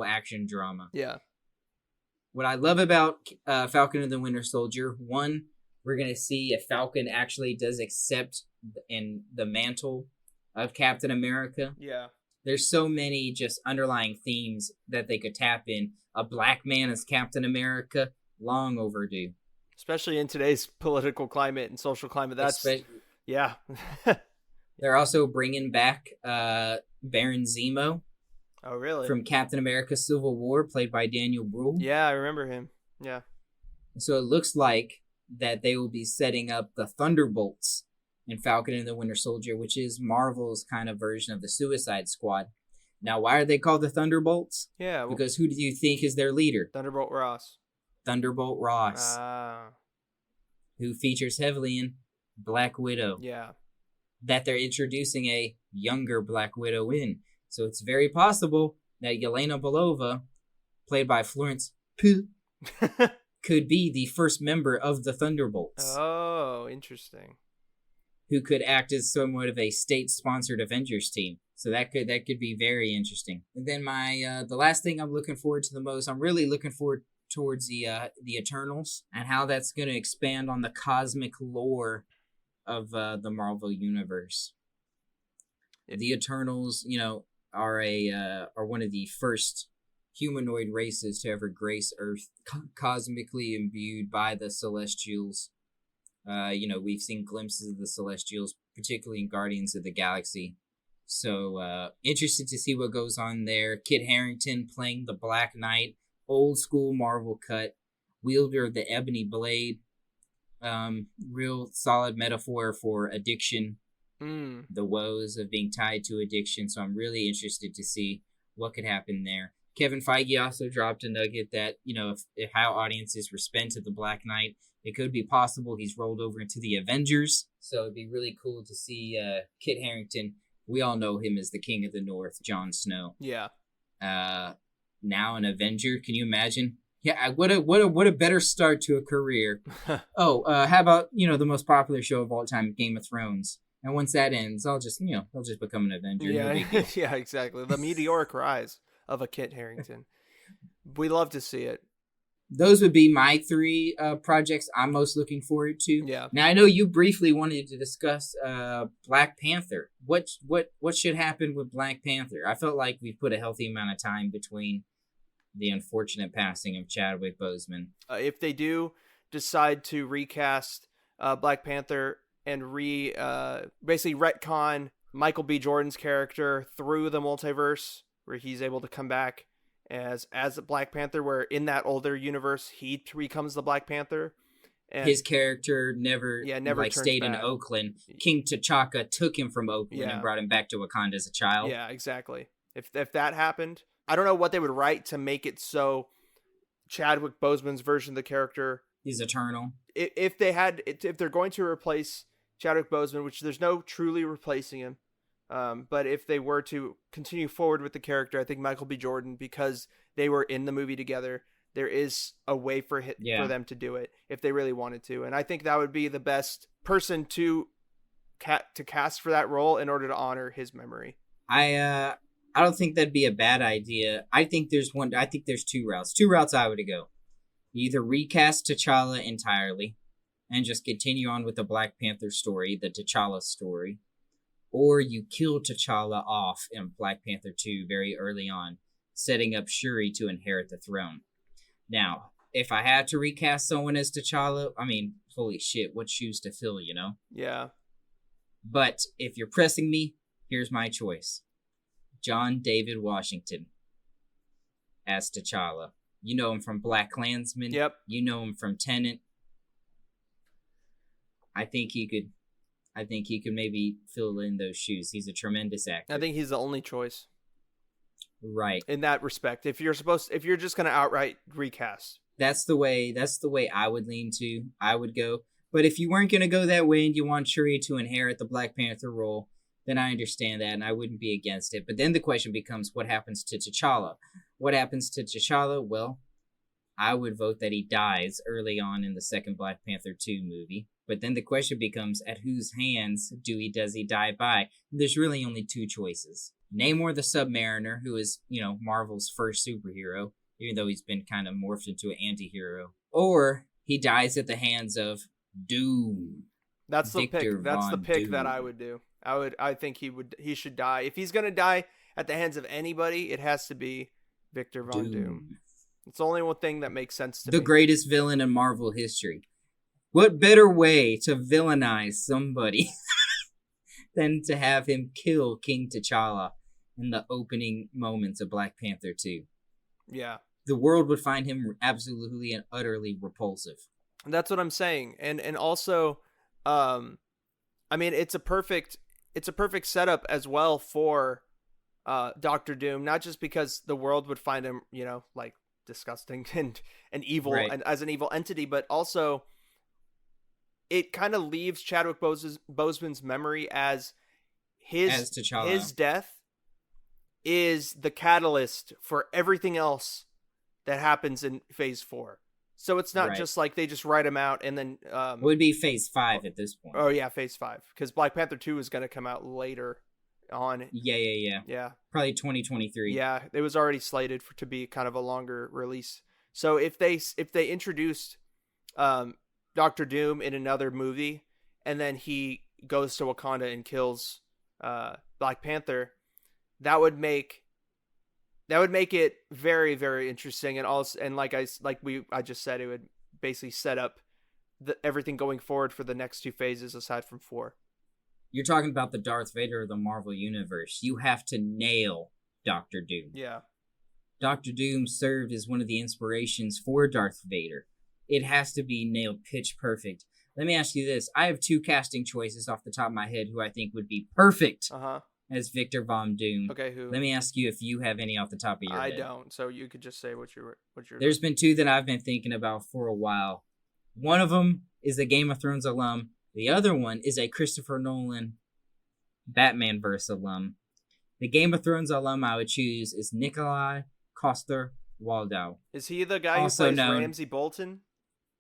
action drama. Yeah. What I love about Falcon and the Winter Soldier, one, we're going to see if Falcon actually does accept the mantle of Captain America. Yeah. There's so many just underlying themes that they could tap in. A black man as Captain America, long overdue. Especially in today's political climate and social climate. Yeah. They're also bringing back Baron Zemo. Oh, really? From Captain America Civil War, played by Daniel Bruhl. Yeah, I remember him. Yeah. So it looks like that they will be setting up the Thunderbolts in Falcon and the Winter Soldier, which is Marvel's kind of version of the Suicide Squad. Now, why are they called the Thunderbolts? Yeah. Well, because who do you think is their leader? Thunderbolt Ross. Thunderbolt Ross. Who features heavily in Black Widow. Yeah. That they're introducing a younger Black Widow in. So it's very possible that Yelena Belova, played by Florence Pugh, could be the first member of the Thunderbolts. Oh, interesting. Who could act as somewhat of a state-sponsored Avengers team. So that could be very interesting. And then the last thing I'm looking forward to the most, I'm really looking forward towards the Eternals and how that's going to expand on the cosmic lore of the Marvel universe. The Eternals, are one of the first humanoid races to ever grace Earth, cosmically imbued by the Celestials. We've seen glimpses of the Celestials, particularly in Guardians of the Galaxy. So, interested to see what goes on there. Kit Harington playing the Black Knight, old school Marvel cut, wielder of the Ebony Blade. Real solid metaphor for addiction. The woes of being tied to addiction. So I'm really interested to see what could happen there. Kevin Feige also dropped a nugget that, if how audiences respond to the Black Knight, it could be possible he's rolled over into the Avengers. So it'd be really cool to see Kit Harington. We all know him as the King of the North, Jon Snow. Yeah. Now an Avenger. Can you imagine? Yeah, what a better start to a career. How about, the most popular show of all time, Game of Thrones? And once that ends, I'll just become an Avenger. Yeah, yeah, exactly. The meteoric rise of a Kit Harington. We love to see it. Those would be my three projects I'm most looking forward to. Yeah. Now, I know you briefly wanted to discuss Black Panther. What should happen with Black Panther? I felt like we put a healthy amount of time between the unfortunate passing of Chadwick Boseman. If they do decide to recast Black Panther and basically retcon Michael B. Jordan's character through the multiverse, where he's able to come back as a Black Panther, where in that older universe he becomes the Black Panther. And his character never stayed back in Oakland. King T'Chaka took him from Oakland and brought him back to Wakanda as a child. Yeah, exactly. If that happened, I don't know what they would write to make it so Chadwick Boseman's version of the character He's eternal. If they're going to replace Chadwick Boseman, which there's no truly replacing him, but if they were to continue forward with the character, I think Michael B. Jordan, because they were in the movie together, there is a way for them to do it if they really wanted to, and I think that would be the best person to cast for that role in order to honor his memory. I don't think that'd be a bad idea. I think there's two routes. Two routes I would go. You either recast T'Challa entirely and just continue on with the Black Panther story, the T'Challa story, or you kill T'Challa off in Black Panther 2 very early on, setting up Shuri to inherit the throne. Now, if I had to recast someone as T'Challa, I mean, holy shit, what shoes to fill, you know? Yeah. But if you're pressing me, here's my choice. John David Washington as T'Challa. You know him from Black Klansman. Yep. You know him from Tenet. I think he could maybe fill in those shoes. He's a tremendous actor. I think he's the only choice. Right. In that respect. If you're just gonna outright recast. That's the way I would lean to. I would go. But if you weren't gonna go that way and you want Shuri to inherit the Black Panther role, then I understand that and I wouldn't be against it. But then the question becomes, what happens to T'Challa? What happens to T'Challa? Well, I would vote that he dies early on in the second Black Panther 2 movie. But then the question becomes, at whose hands does he die by? There's really only two choices. Namor the Submariner, who is, Marvel's first superhero, even though he's been kind of morphed into an anti-hero. Or he dies at the hands of Doom. That's the pick. That's the pick Doom. that I would do. I think he should die. If he's gonna die at the hands of anybody, it has to be Victor Von Doom. It's the only one thing that makes sense to me. The greatest villain in Marvel history. What better way to villainize somebody than to have him kill King T'Challa in the opening moments of Black Panther 2? Yeah. The world would find him absolutely and utterly repulsive. That's what I'm saying. And also, I mean, it's a perfect setup as well for Doctor Doom, not just because the world would find him, like disgusting and evil, right, and as an evil entity, but also it kind of leaves Chadwick Boseman's memory as his death is the catalyst for everything else that happens in Phase 4. So it's not just like they just write him out and then... it would be Phase 5 at this point. Oh, yeah, Phase 5. Because Black Panther 2 is going to come out later on. Yeah. Probably 2023. Yeah, it was already slated to be kind of a longer release. So if they introduced Doctor Doom in another movie and then he goes to Wakanda and kills Black Panther, that would make it very, very interesting, and also, and I just said, it would basically set up everything going forward for the next two phases aside from 4. You're talking about the Darth Vader of the Marvel Universe. You have to nail Doctor Doom. Yeah. Doctor Doom served as one of the inspirations for Darth Vader. It has to be nailed pitch perfect. Let me ask you this. I have 2 casting choices off the top of my head who I think would be perfect as Victor Von Doom. Okay, who? Let me ask you if you have any off the top of your head. I don't, so you could just say what you're... There's been 2 that I've been thinking about for a while. One of them is a Game of Thrones alum. The other one is a Christopher Nolan Batman-verse alum. The Game of Thrones alum I would choose is Nikolai Coster-Waldau. Is he the guy who plays Ramsay Bolton?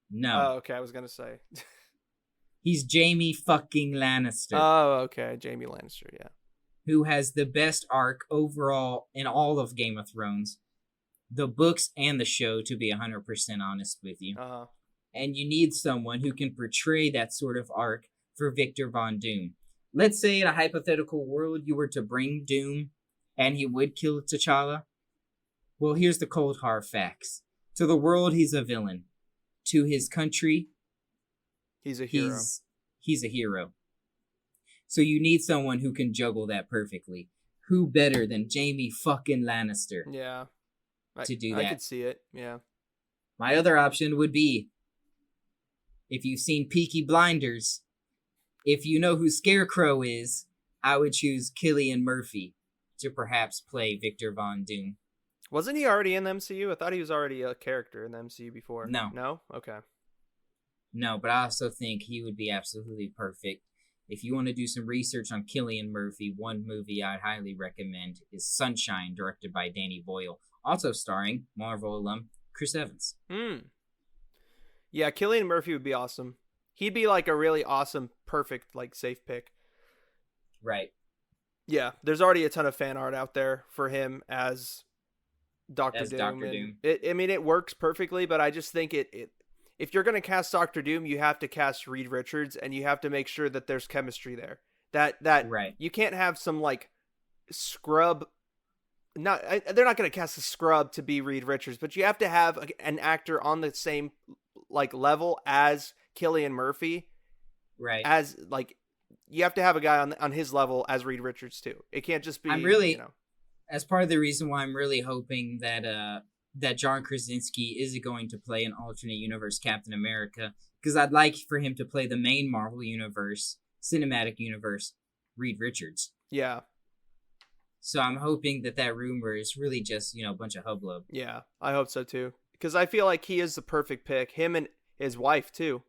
No. Oh, okay, I was going to say. He's Jaime fucking Lannister. Oh, okay, Jaime Lannister, yeah. Who has the best arc overall in all of Game of Thrones. The books and the show, to be 100% honest with you. And you need someone who can portray that sort of arc for Victor Von Doom. Let's say in a hypothetical world you were to bring Doom and he would kill T'Challa. Well, here's the cold hard facts. To the world, he's a villain. To his country, he's a hero. He's a hero. So you need someone who can juggle that perfectly. Who better than Jaime fucking Lannister? Yeah. To do that. I could see it, yeah. My other option would be, if you've seen Peaky Blinders, if you know who Scarecrow is, I would choose Cillian Murphy to perhaps play Victor Von Doom. Wasn't he already in the MCU? I thought he was already a character in the MCU before. No. No? Okay. No, but I also think he would be absolutely perfect. If you want to do some research on Cillian Murphy, one movie I'd highly recommend is Sunshine, directed by Danny Boyle, also starring Marvel alum Chris Evans. Yeah, Cillian Murphy would be awesome. He'd be like a really awesome, perfect, like safe pick. Right. Yeah, there's already a ton of fan art out there for him as Doctor Doom. Doctor Doom. It works perfectly, but I just think if you're going to cast Doctor Doom, you have to cast Reed Richards, and you have to make sure that there's chemistry there. That right. You can't have some like scrub. They're not going to cast a scrub to be Reed Richards, but you have to have an actor on the same like level as Cillian Murphy. Right. As like you have to have a guy on his level as Reed Richards too. It can't just be. As part of the reason why I'm really hoping that that John Krasinski is going to play an alternate universe Captain America, because I'd like for him to play the main Marvel universe, cinematic universe, Reed Richards. Yeah. So I'm hoping that rumor is really just, a bunch of hubbub. Yeah, I hope so too. Because I feel like he is the perfect pick. Him and his wife too.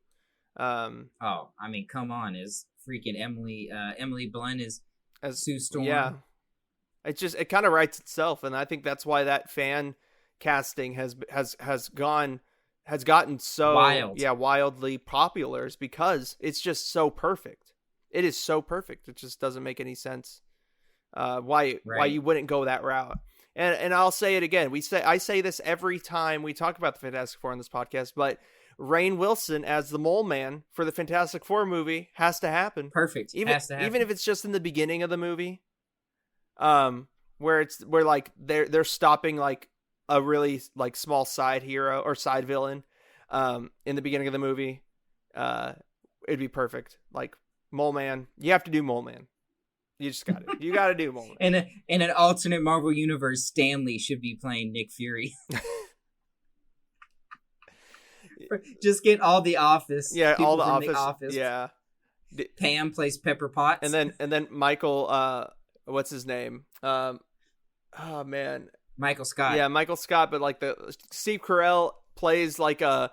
Come on, is freaking Emily Blunt as Sue Storm. Yeah. It kind of writes itself, and I think that's why that fan casting has gotten so wildly popular, is because it's just so perfect. It is so perfect. It just doesn't make any sense why you wouldn't go that route. And I'll say it again. I say this every time we talk about the Fantastic Four on this podcast, but Rainn Wilson as the Mole Man for the Fantastic Four movie has to happen. Perfect. Even if it's just in the beginning of the movie, where like they're stopping like a really like small side hero or side villain, in the beginning of the movie, it'd be perfect. Like Mole Man, you have to do Mole Man. You just got it. You got to do Mole Man. In an alternate Marvel universe, Stanley should be playing Nick Fury. Just get all the Office. Yeah, all the Office. Yeah. Pam plays Pepper Potts. And then Michael, what's his name? Oh man, Michael Scott. Yeah, Michael Scott. But like the Steve Carell plays like a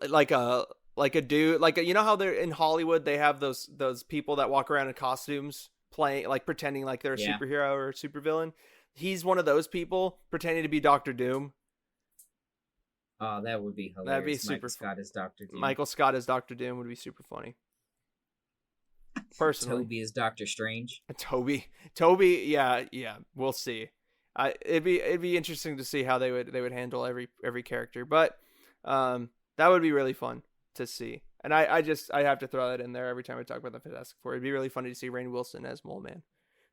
dude. Like you know how they're in Hollywood, they have those people that walk around in costumes playing, like pretending like they're a superhero or a supervillain. He's one of those people pretending to be Doctor Doom. Oh, that would be hilarious. That'd be super. Michael Scott as Doctor Doom. Michael Scott as Doctor Doom would be super funny. Personally, Toby is Doctor Strange. Toby, yeah, we'll see. It'd be interesting to see how they would handle every character, but that would be really fun to see. And I have to throw that in there every time I talk about the Fantastic Four. It'd be really funny to see Rainn Wilson as Mole Man,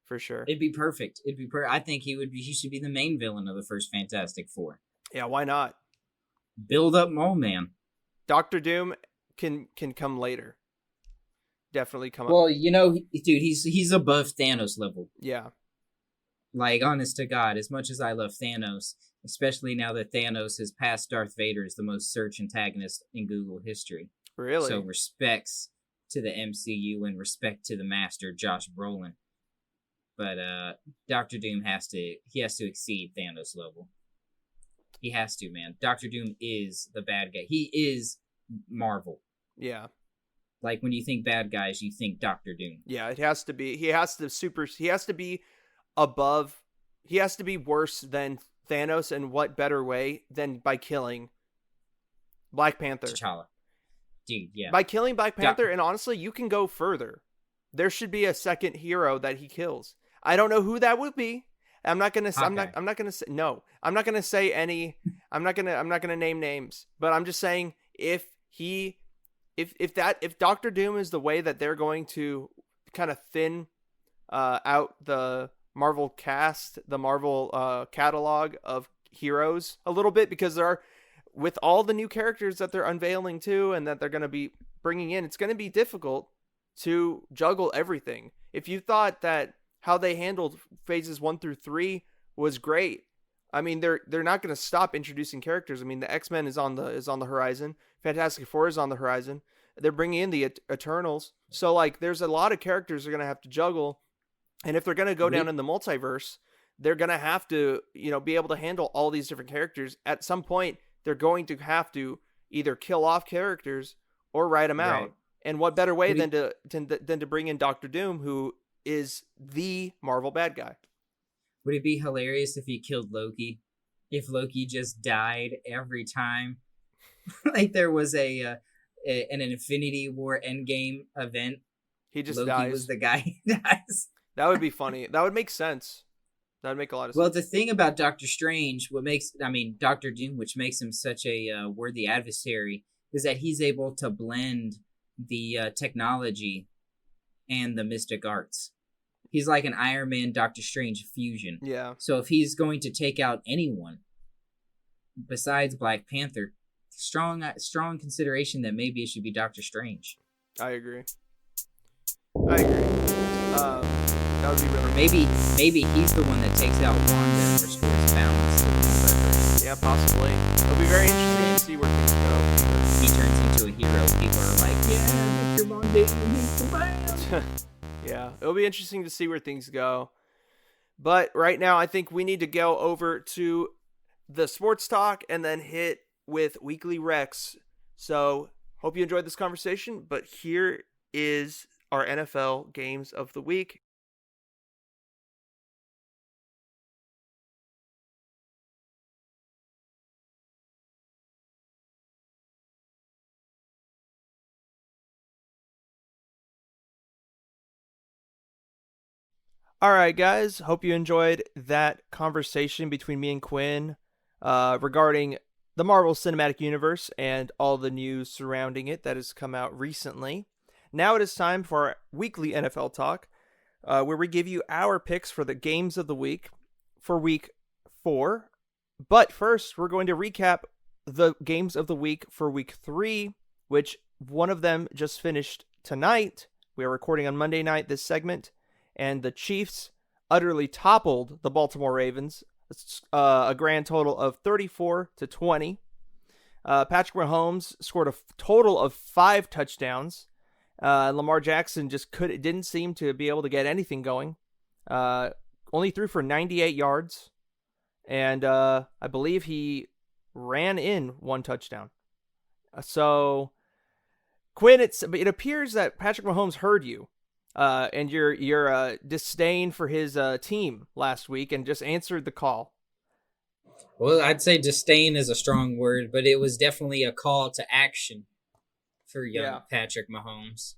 for sure. It'd be perfect. I think he should be the main villain of the first Fantastic Four. Yeah, why not? Build up Mole Man. Doctor Doom can come later. Definitely come up. Well, dude, he's above Thanos level. Yeah. Like, honest to God, as much as I love Thanos, especially now that Thanos has passed Darth Vader as the most searched antagonist in Google history. Really? So respects to the MCU and respect to the master, Josh Brolin. But Doctor Doom has to exceed Thanos level. He has to, man. Doctor Doom is the bad guy. He is Marvel. Yeah. Like, when you think bad guys, you think Doctor Doom. Yeah, it has to be. He has to be above. He has to be worse than Thanos, and what better way than by killing Black Panther? T'Challa. Dude, yeah. By killing Black Panther, and honestly, you can go further. There should be a second hero that he kills. I don't know who that would be. I'm not gonna say any. I'm not gonna name names. But I'm just saying, if Doctor Doom is the way that they're going to kind of thin out the Marvel cast, the Marvel catalog of heroes a little bit, because there are, with all the new characters that they're unveiling too, and that they're going to be bringing in, it's going to be difficult to juggle everything. If you thought that how they handled phases 1 through 3 was great, I mean, they're not going to stop introducing characters. I mean, the X-Men is on the horizon. Fantastic Four is on the horizon. They're bringing in the Eternals. So like, there's a lot of characters they're going to have to juggle. And if they're going to go down in the multiverse, they're going to have to, be able to handle all these different characters. At some point, they're going to have to either kill off characters or write him Right. out. And what better way Would than to bring in Doctor Doom, who is the Marvel bad guy? Would it be hilarious if he killed Loki? If Loki just died every time, like there was an Infinity War Endgame event, He just Loki dies. was the guy who dies. That would be funny. That would make sense. That would make a lot of sense. Well, the thing about Doctor Strange, Doctor Doom, which makes him such a worthy adversary, is that he's able to blend the technology and the mystic arts. He's like an Iron Man, Doctor Strange fusion. Yeah. So if he's going to take out anyone besides Black Panther, strong consideration that maybe it should be Doctor Strange. I agree. That would be really. Or maybe he's the one that takes out Wanda and restores balance to the multiverse. Yeah, possibly. It'll be very interesting to see where things go. He turns into a hero. People are like, yeah, Victor Von Doom, Yeah, it'll be interesting to see where things go. But right now, I think we need to go over to the sports talk and then hit with Weekly Rex. So, hope you enjoyed this conversation. But here is our NFL games of the week. All right, guys. Hope you enjoyed that conversation between me and Quinn regarding the Marvel Cinematic Universe and all the news surrounding it that has come out recently. Now it is time for our weekly NFL talk, where we give you our picks for the games of the week for week 4. But first, we're going to recap the games of the week for week 3, which one of them just finished tonight. We are recording on Monday night this segment. And the Chiefs utterly toppled the Baltimore Ravens, a grand total of 34-20. Patrick Mahomes scored a total of 5 touchdowns. Lamar Jackson didn't seem to be able to get anything going. Only threw for 98 yards, and I believe he ran in 1 touchdown. So, Quinn, it appears that Patrick Mahomes heard you. And your disdain for his team last week, and just answered the call. Well, I'd say disdain is a strong word, but it was definitely a call to action for young Patrick Mahomes.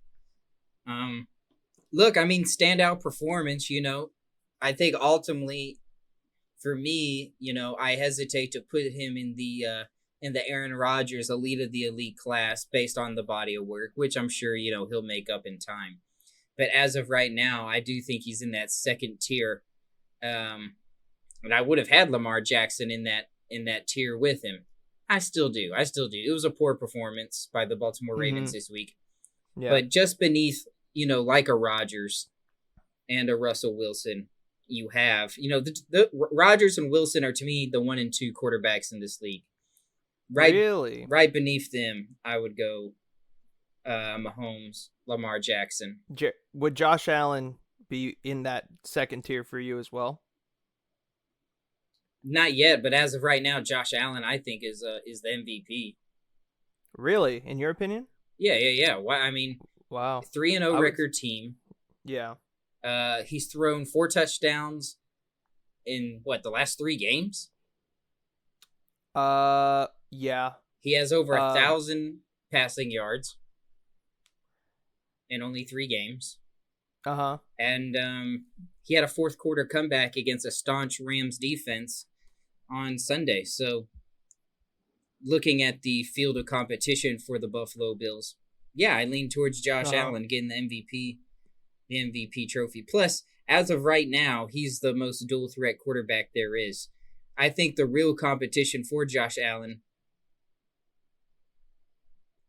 Look, standout performance. I think ultimately, for me, I hesitate to put him in the Aaron Rodgers elite of the elite class based on the body of work, which I'm sure he'll make up in time. But as of right now, I do think he's in that second tier. And I would have had Lamar Jackson in that tier with him. I still do. It was a poor performance by the Baltimore Ravens this week. Yeah. But just beneath, like a Rodgers and a Russell Wilson, you have, the Rodgers and Wilson are, to me, the 1 and 2 quarterbacks in this league. Really? Right beneath them, I would go Mahomes, Lamar Jackson. Would Josh Allen be in that second tier for you as well? Not yet, but as of right now, Josh Allen, I think, is the MVP. Really? In your opinion? Yeah. Wow. 3-0 record team. Yeah. He's thrown 4 touchdowns in the last 3 games? Yeah. He has over 1,000 passing yards in only 3 games. And he had a fourth quarter comeback against a staunch Rams defense on Sunday. So, looking at the field of competition for the Buffalo Bills, yeah, I lean towards Josh Allen getting the MVP trophy. Plus, as of right now, he's the most dual threat quarterback there is. I think the real competition for Josh Allen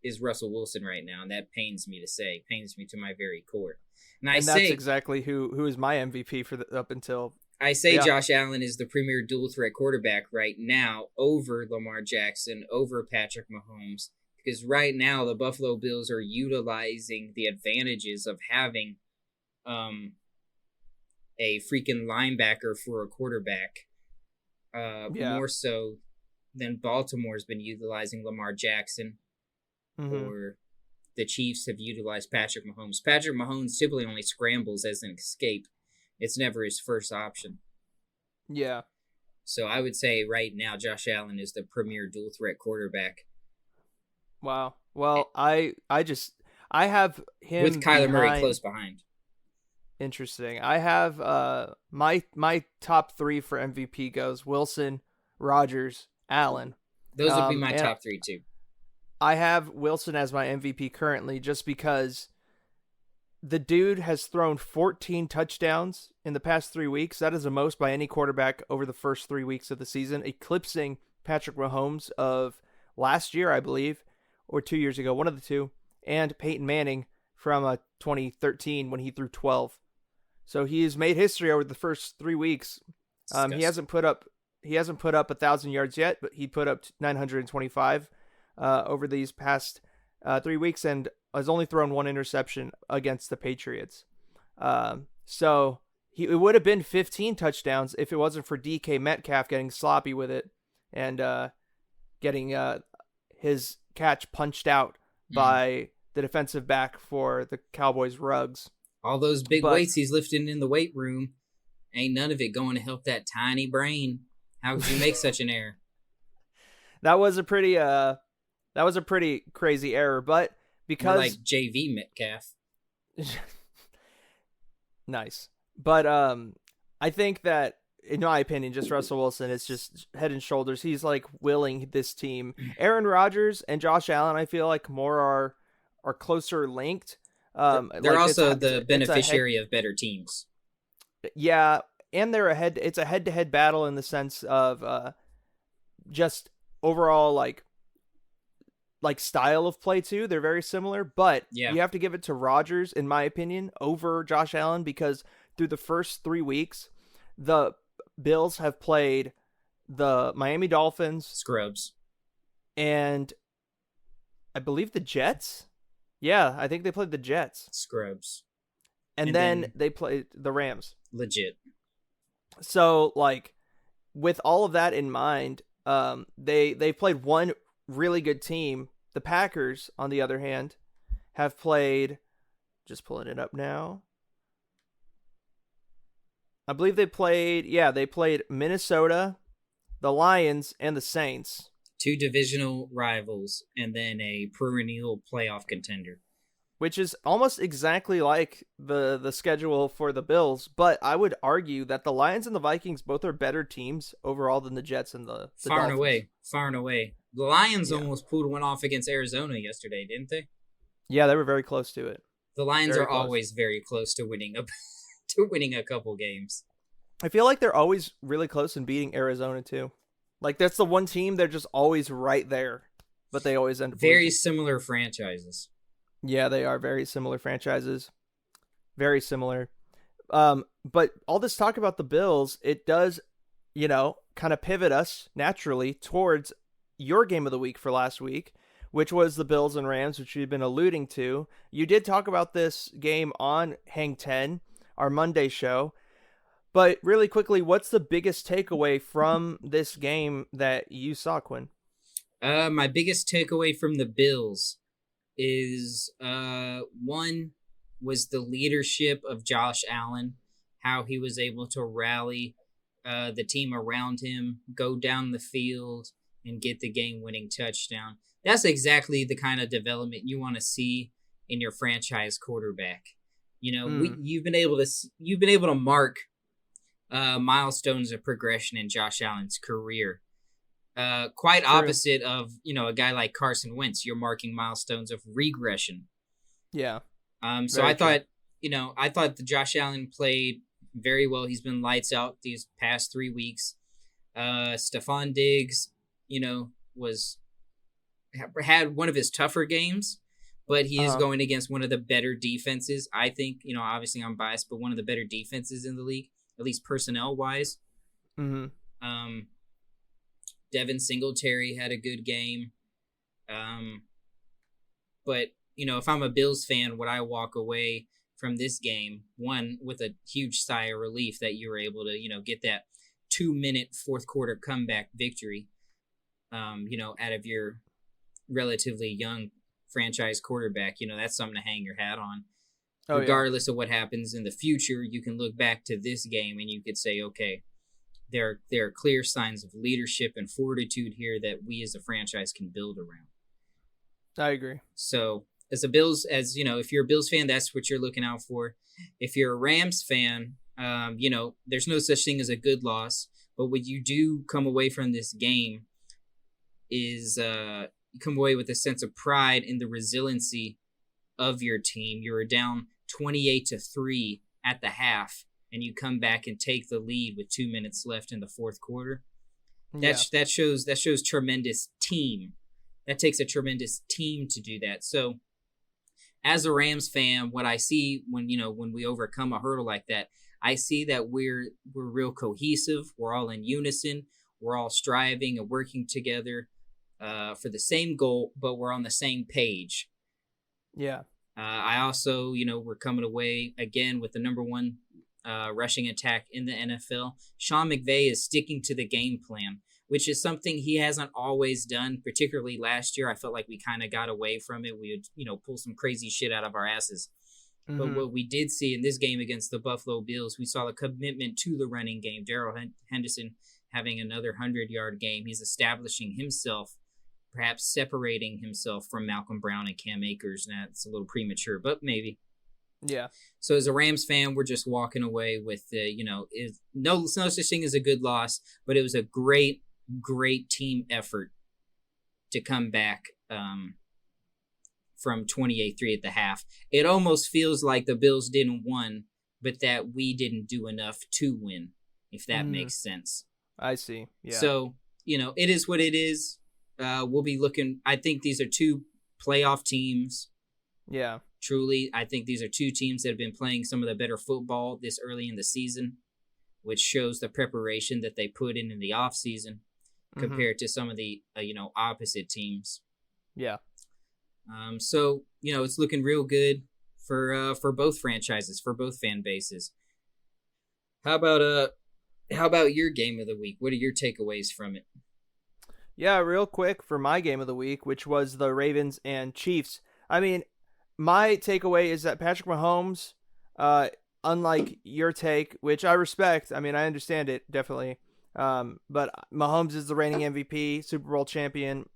is Russell Wilson right now, and that pains me to say, pains me to my very core. And that's exactly who is my MVP for up until. I say Josh Allen is the premier dual threat quarterback right now over Lamar Jackson, over Patrick Mahomes, because right now the Buffalo Bills are utilizing the advantages of having a freaking linebacker for a quarterback, more so than Baltimore's been utilizing Lamar Jackson. Or the Chiefs have utilized Patrick Mahomes. Patrick Mahomes typically only scrambles as an escape. It's never his first option. Yeah. So I would say right now Josh Allen is the premier dual threat quarterback. Wow. Well, I have him with Kyler Murray behind. close behind. Interesting. I have my top 3 for MVP goes Wilson, Rodgers, Allen. Those would be my top 3 too. I have Wilson as my MVP currently just because the dude has thrown 14 touchdowns in the past 3 weeks. That is the most by any quarterback over the first 3 weeks of the season, eclipsing Patrick Mahomes of last year, I believe, or 2 years ago, one of the two, and Peyton Manning from 2013 when he threw 12. So he has made history over the first 3 weeks. He hasn't put up 1,000 yards yet, but he put up 925 over these past 3 weeks, and has only thrown 1 interception against the Patriots. So it would have been 15 touchdowns if it wasn't for DK Metcalf getting sloppy with it and getting his catch punched out by the defensive back for the Cowboys, Ruggs. All those big weights he's lifting in the weight room, ain't none of it going to help that tiny brain. How could you make such an error? That was a pretty crazy error, but because more like JV Metcalf. Nice. But I think that, in my opinion, just Russell Wilson is just head and shoulders. He's like willing this team. Aaron Rodgers and Josh Allen, I feel like more are closer linked. They're also the beneficiary of better teams. Yeah, and it's a head-to-head battle in the sense of just overall like style of play too. They're very similar, but you have to give it to Rodgers, in my opinion, over Josh Allen, because through the first 3 weeks, the Bills have played the Miami Dolphins, scrubs, and I believe the Jets. Yeah, I think they played the Jets. Scrubs. And then they played the Rams. Legit. So, like, with all of that in mind, they played one really good team. The Packers, on the other hand, have played, just pulling it up now, I believe they played Minnesota, the Lions, and the Saints. 2 divisional rivals, and then a perennial playoff contender. Which is almost exactly like the schedule for the Bills, but I would argue that the Lions and the Vikings both are better teams overall than the Jets and the far Dolphins. Far and away. The Lions almost pulled one off against Arizona yesterday, didn't they? Yeah, they were very close to it. The Lions are always very close to winning a couple games. I feel like they're always really close in beating Arizona too. Like, that's the one team they're just always right there, but they always end up very losing. similar franchises. Yeah, they are very similar franchises. Very similar. But all this talk about the Bills, it does, kind of pivot us naturally towards your game of the week for last week, which was the Bills and Rams, which you've been alluding to. You did talk about this game on Hang 10, our Monday show. But really quickly, what's the biggest takeaway from this game that you saw, Quinn? My biggest takeaway from the Bills is one was the leadership of Josh Allen, how he was able to rally the team around him, go down the field, and get the game-winning touchdown. That's exactly the kind of development you want to see in your franchise quarterback. You've been able to mark milestones of progression in Josh Allen's career. Quite True. Opposite of, a guy like Carson Wentz. You're marking milestones of regression. Yeah. So I thought that Josh Allen played very well. He's been lights out these past 3 weeks. Stephon Diggs, had one of his tougher games, but he is going against one of the better defenses. I think, obviously I'm biased, but one of the better defenses in the league, at least personnel-wise. Mm-hmm. Devin Singletary had a good game. But, if I'm a Bills fan, would I walk away from this game, one, with a huge sigh of relief that you were able to, get that 2-minute fourth quarter comeback victory, out of your relatively young franchise quarterback, that's something to hang your hat on. Oh, Regardless of what happens in the future, you can look back to this game and you could say, okay, there are clear signs of leadership and fortitude here that we as a franchise can build around. I agree. So if you're a Bills fan, that's what you're looking out for. If you're a Rams fan, there's no such thing as a good loss. But what you do come away from this game is you come away with a sense of pride in the resiliency of your team. You were down 28-3 at the half, and you come back and take the lead with 2 minutes left in the fourth quarter. That shows tremendous team. That takes a tremendous team to do that. So, as a Rams fan, what I see when we overcome a hurdle like that, I see that we're real cohesive. We're all in unison. We're all striving and working together for the same goal, but we're on the same page. Yeah. I also, we're coming away again with the number one rushing attack in the NFL. Sean McVay is sticking to the game plan, which is something he hasn't always done, particularly last year. I felt like we kind of got away from it. We would, pull some crazy shit out of our asses. Mm-hmm. But what we did see in this game against the Buffalo Bills, we saw a commitment to the running game. Darrell Henderson having another 100-yard game. He's establishing himself, perhaps separating himself from Malcolm Brown and Cam Akers. Now, it's a little premature, but maybe. Yeah. So as a Rams fan, we're just walking away with, no such thing as a good loss, but it was a great team effort to come back from 28-3 at the half. It almost feels like the Bills didn't win, but that we didn't do enough to win, if that makes sense. I see. Yeah. So, it is what it is. We'll be looking. I think these are two playoff teams. Yeah. Truly, I think these are two teams that have been playing some of the better football this early in the season, which shows the preparation that they put in the offseason compared to some of the, opposite teams. Yeah. So, it's looking real good for both franchises, for both fan bases. How about your game of the week? What are your takeaways from it? Yeah, real quick for my game of the week, which was the Ravens and Chiefs. I mean, my takeaway is that Patrick Mahomes, unlike your take, which I respect, I mean, I understand it, definitely, but Mahomes is the reigning MVP, Super Bowl champion,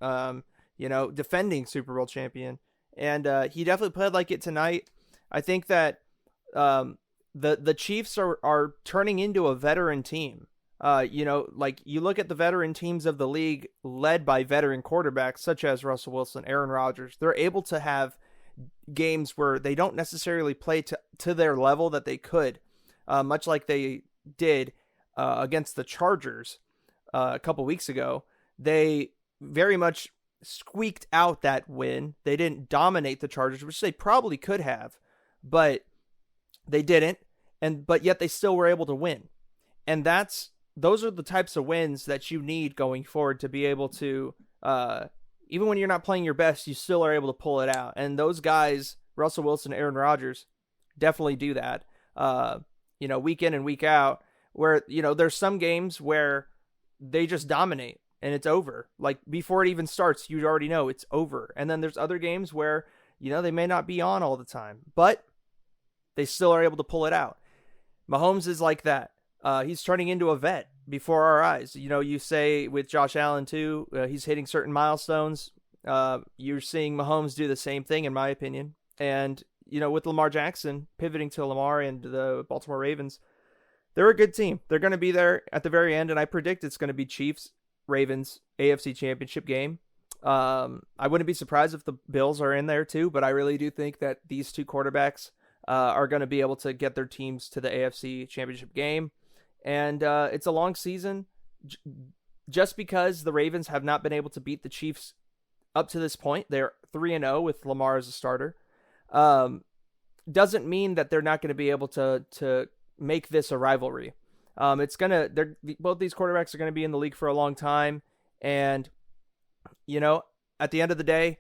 defending Super Bowl champion, and he definitely played like it tonight. I think that the Chiefs are turning into a veteran team. Like you look at the veteran teams of the league led by veteran quarterbacks such as Russell Wilson, Aaron Rodgers. They're able to have games where they don't necessarily play to their level that they could, much like they did against the Chargers a couple weeks ago. They very much squeaked out that win. They didn't dominate the Chargers, which they probably could have, but they didn't. But yet they still were able to win. And those are the types of wins that you need going forward to be able to, even when you're not playing your best, you still are able to pull it out. And those guys, Russell Wilson, Aaron Rodgers, definitely do that, week in and week out, where, there's some games where they just dominate and it's over. Like before it even starts, you already know it's over. And then there's other games where, they may not be on all the time, but they still are able to pull it out. Mahomes is like that. He's turning into a vet before our eyes. You say with Josh Allen too, he's hitting certain milestones. You're seeing Mahomes do the same thing, in my opinion. And, with Lamar Jackson pivoting to Lamar and the Baltimore Ravens, they're a good team. They're going to be there at the very end, and I predict it's going to be Chiefs, Ravens, AFC Championship game. I wouldn't be surprised if the Bills are in there too, but I really do think that these two quarterbacks are going to be able to get their teams to the AFC Championship game. And it's a long season. Just because the Ravens have not been able to beat the Chiefs up to this point, they're 3-0 with Lamar as a starter, doesn't mean that they're not going to be able to make this a rivalry. Both these quarterbacks are going to be in the league for a long time. And, at the end of the day,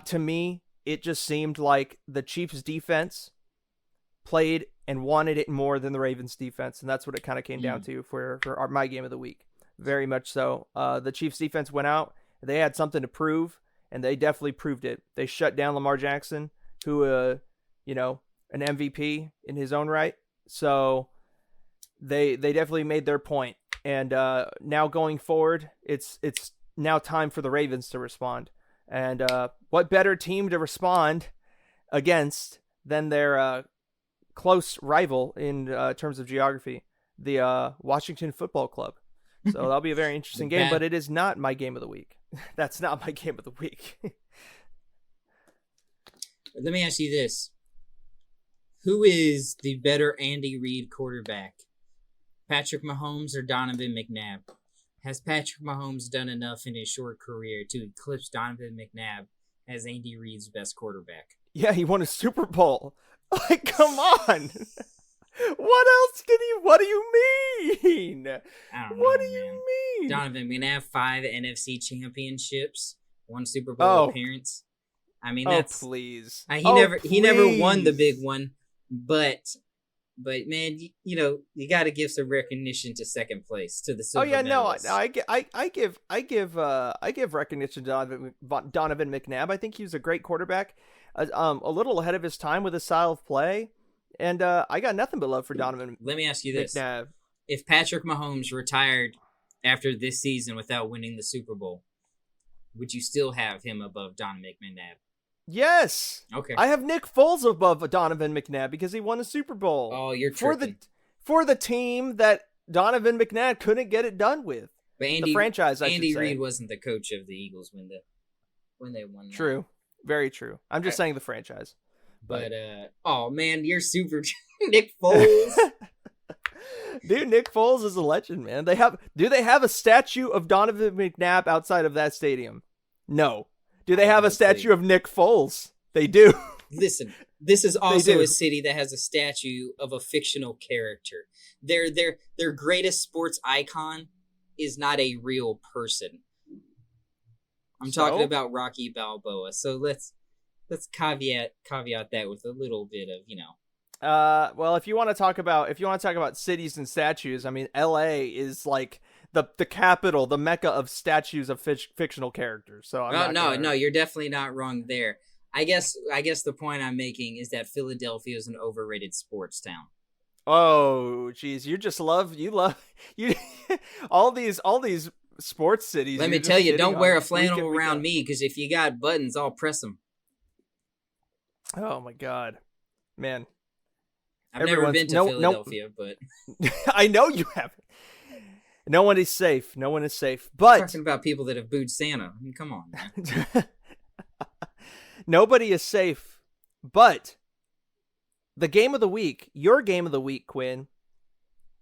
to me, it just seemed like the Chiefs defense played and wanted it more than the Ravens defense. And that's what it kind of came down to for my game of the week. Very much so. The Chiefs defense went out. They had something to prove, and they definitely proved it. They shut down Lamar Jackson, who, you know, an MVP in his own right. So they definitely made their point. And now going forward, it's now time for the Ravens to respond. And what better team to respond against than their close rival in terms of geography, the Washington Football Club. So that'll be a very interesting game, but it is not my game of the week. That's not my game of the week. Let me ask you this. Who is the better Andy Reid quarterback? Patrick Mahomes or Donovan McNabb? Has Patrick Mahomes done enough in his short career to eclipse Donovan McNabb as Andy Reid's best quarterback? Yeah, he won a Super Bowl. Like, come on. What else did he? What do you mean? I don't know, what do you mean? Donovan McNabb, 5 NFC championships, 1 Super Bowl appearance. I mean, that's please. He never won the big one, but man, you got to give some recognition to second place, to the silver medalist. I give recognition to Donovan McNabb. I think he was a great quarterback, a little ahead of his time with his style of play. And I got nothing but love for Donovan. Let me ask you this. McNabb. If Patrick Mahomes retired after this season without winning the Super Bowl, would you still have him above Donovan McNabb? Yes. Okay. I have Nick Foles above Donovan McNabb because he won a Super Bowl. Oh, you're tripping. For the team that Donovan McNabb couldn't get it done with. But the franchise, Andy Reid wasn't the coach of the Eagles when they won that. True. Very true. I'm just saying the franchise. But oh man, you're super Nick Foles. Dude, Nick Foles is a legend, man. Do they have a statue of Donovan McNabb outside of that stadium? No. Do they have a statue of Nick Foles? They do. Listen, this is also a city that has a statue of a fictional character. Their greatest sports icon is not a real person. I'm talking about Rocky Balboa. So let's caveat that with a little bit of, well, if you want to talk about cities and statues, I mean, LA is like the capital, the mecca of statues of fictional characters. So no, you're definitely not wrong there. I guess the point I'm making is that Philadelphia is an overrated sports town. Oh, geez, you love all these sports cities. Let me tell you, don't wear a flannel around me, because if you got buttons, I'll press them. Oh my God, man! I've never been to Philadelphia, but I know you haven't. No one is safe. No one is safe. But talking about people that have booed Santa. I mean, come on, man. Nobody is safe. But the game of the week, your game of the week, Quinn.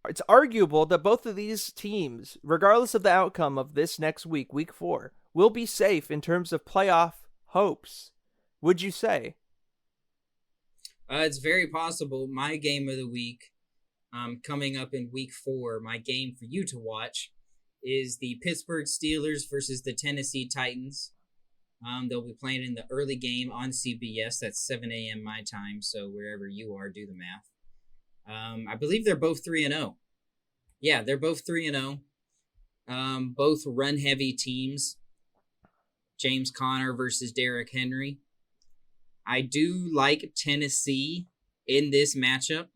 It's arguable that both of these teams, regardless of the outcome of this next week, week 4, will be safe in terms of playoff hopes. Would you say? It's very possible. My game of the week, coming up in week 4, my game for you to watch is the Pittsburgh Steelers versus the Tennessee Titans. They'll be playing in the early game on CBS. That's 7 a.m. my time, so wherever you are, do the math. I believe they're both 3-0. Yeah, they're both 3-0. Both run-heavy teams. James Conner versus Derrick Henry. I do like Tennessee in this matchup.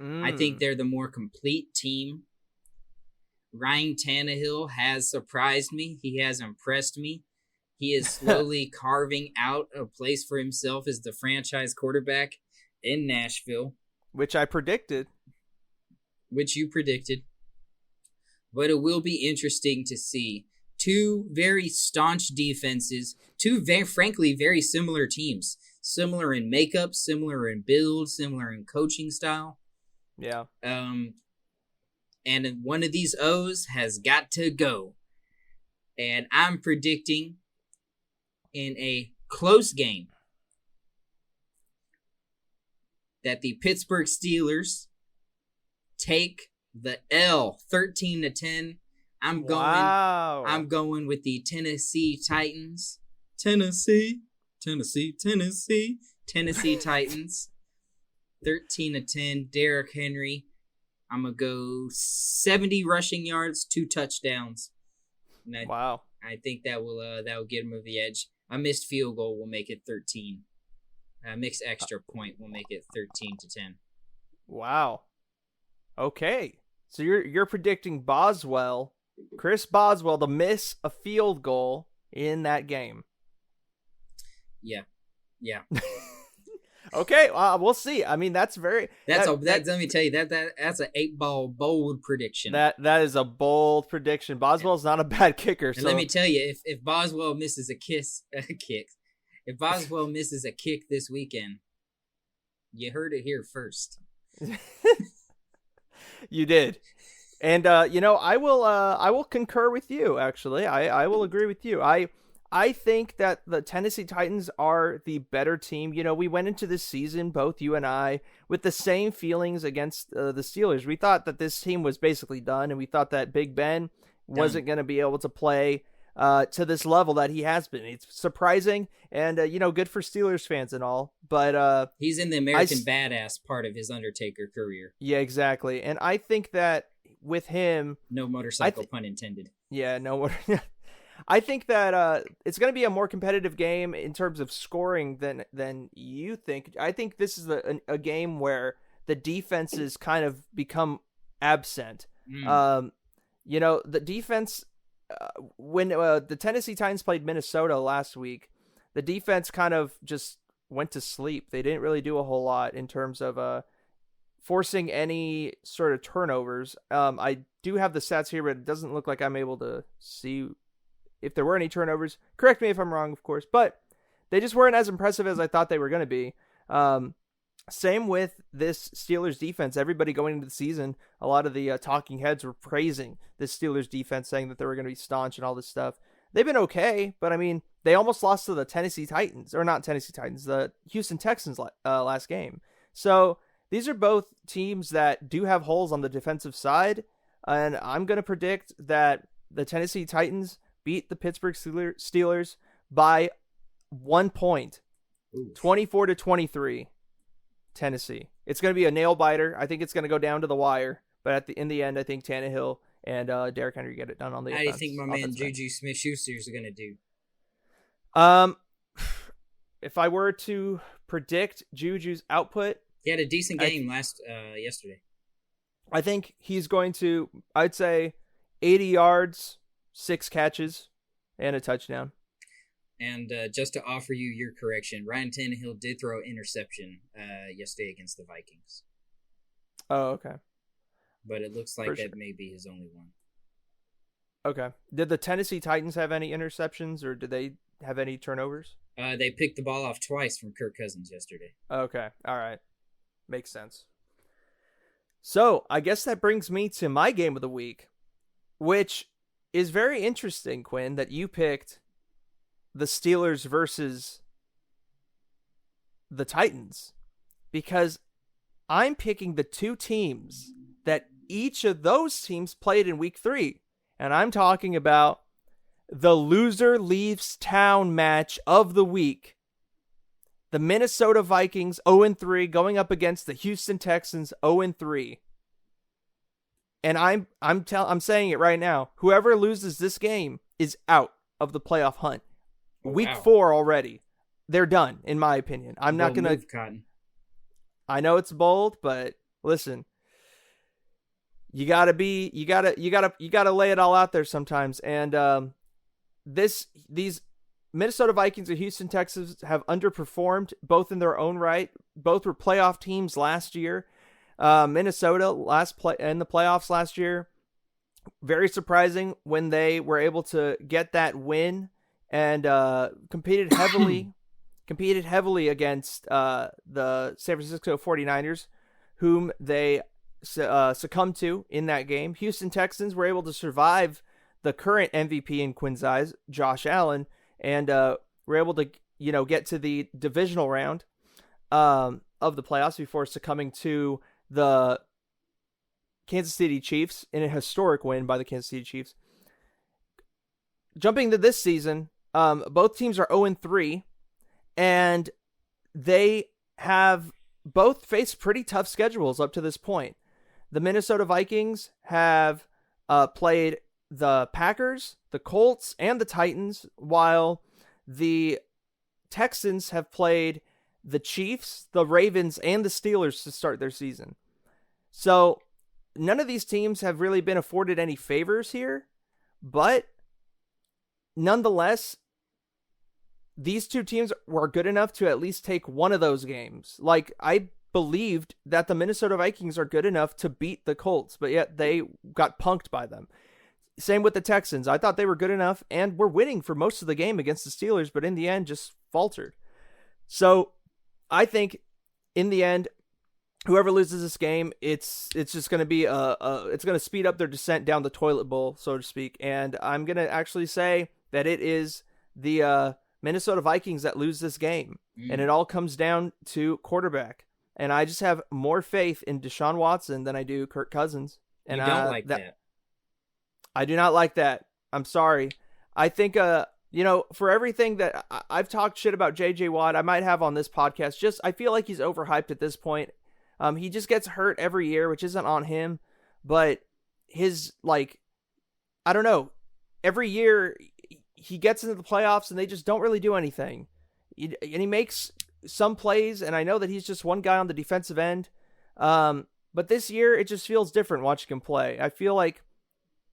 I think they're the more complete team. Ryan Tannehill has surprised me. He has impressed me. He is slowly carving out a place for himself as the franchise quarterback in Nashville. Which I predicted. Which you predicted. But it will be interesting to see two very staunch defenses, two frankly very similar teams. Similar in makeup, similar in build, similar in coaching style. Yeah. And one of these O's has got to go. And I'm predicting in a close game that the Pittsburgh Steelers take the L 13-10. I'm going with the Tennessee Titans. Tennessee Titans. 13-10. Derrick Henry. I'm going to go 70 rushing yards, 2 touchdowns. Wow. I think that will get him over the edge. A missed field goal will make it 13. A mixed extra point will make it 13-10. Wow. Okay. So you're predicting Chris Boswell, to miss a field goal in that game. Yeah. Okay, we'll see. I mean, that's very. Let me tell you that's an 8-ball bold prediction. That is a bold prediction. Boswell's not a bad kicker. And so let me tell you, if Boswell misses if Boswell misses a kick this weekend, you heard it here first. You did. And I will concur with you. Actually, I will agree with you. I think that the Tennessee Titans are the better team. We went into this season, both you and I, with the same feelings against the Steelers. We thought that this team was basically done, and we thought that Big Ben wasn't going to be able to play to this level that he has been. It's surprising, and good for Steelers fans and all. But he's in the American Badass part of his Undertaker career. Yeah, exactly. And I think that with him, no motorcycle pun intended. Yeah, no. I think that it's going to be a more competitive game in terms of scoring than you think. I think this is a game where the defenses kind of become absent. The defense, when the Tennessee Titans played Minnesota last week, the defense kind of just went to sleep. They didn't really do a whole lot in terms of forcing any sort of turnovers. I do have the stats here, but it doesn't look like I'm able to see if there were any turnovers. Correct me if I'm wrong, of course, but they just weren't as impressive as I thought they were going to be. Same with this Steelers defense. Everybody going into the season, a lot of the talking heads were praising this Steelers defense, saying that they were going to be staunch and all this stuff. They've been okay, but I mean, they almost lost to the Tennessee Titans, or not Tennessee Titans, the Houston Texans last game. So these are both teams that do have holes on the defensive side, and I'm going to predict that the Tennessee Titans beat the Pittsburgh Steelers by 1 point, 24-23. Tennessee. It's going to be a nail biter. I think it's going to go down to the wire, but in the end, I think Tannehill and Derrick Henry get it done on the offense. How do you think my man Juju Smith-Schuster is going to do? If I were to predict Juju's output, he had a decent game yesterday. I think he's going to, I'd say, 80 yards, 6 catches, and a touchdown. And just to offer you your correction, Ryan Tannehill did throw an interception yesterday against the Vikings. Oh, okay. But it looks like that may be his only one. Okay. Did the Tennessee Titans have any interceptions, or did they have any turnovers? They picked the ball off twice from Kirk Cousins yesterday. Okay. All right. Makes sense. So, I guess that brings me to my game of the week, which is very interesting, Quinn, that you picked the Steelers versus the Titans, because I'm picking the two teams that each of those teams played in week 3. And I'm talking about the loser leaves town match of the week. The Minnesota Vikings 0-3 going up against the Houston Texans 0-3. And I'm saying it right now. Whoever loses this game is out of the playoff hunt. Week 4 already. They're done, in my opinion. I'm not going to. I know it's bold, but listen. You gotta lay it all out there sometimes. And these Minnesota Vikings and Houston Texans have underperformed, both in their own right. Both were playoff teams last year. Minnesota in the playoffs last year. Very surprising when they were able to get that win. And competed heavily against the San Francisco 49ers, whom they succumbed to in that game. Houston Texans were able to survive the current MVP in Quinn's eyes, Josh Allen, and were able to get to the divisional round of the playoffs before succumbing to the Kansas City Chiefs in a historic win by the Kansas City Chiefs. Jumping to this season, both teams are 0-3, and they have both faced pretty tough schedules up to this point. The Minnesota Vikings have played the Packers, the Colts, and the Titans, while the Texans have played the Chiefs, the Ravens, and the Steelers to start their season. So none of these teams have really been afforded any favors here, but nonetheless, these two teams were good enough to at least take one of those games. Like, I believed that the Minnesota Vikings are good enough to beat the Colts, but yet they got punked by them. Same with the Texans. I thought they were good enough and were winning for most of the game against the Steelers, but in the end just faltered. So I think in the end, whoever loses this game, it's just going to be it's going to speed up their descent down the toilet bowl, so to speak. And I'm going to actually say that it is the Minnesota Vikings that lose this game. And it all comes down to quarterback. And I just have more faith in Deshaun Watson than I do Kirk Cousins. And you don't like that. I do not like that. I'm sorry. I think, for everything that I've talked shit about J.J. Watt, I might have on this podcast, I feel like he's overhyped at this point. He just gets hurt every year, which isn't on him, but his, I don't know, every year he gets into the playoffs and they just don't really do anything. And he makes some plays, and I know that he's just one guy on the defensive end. But this year, it just feels different watching him play. I feel like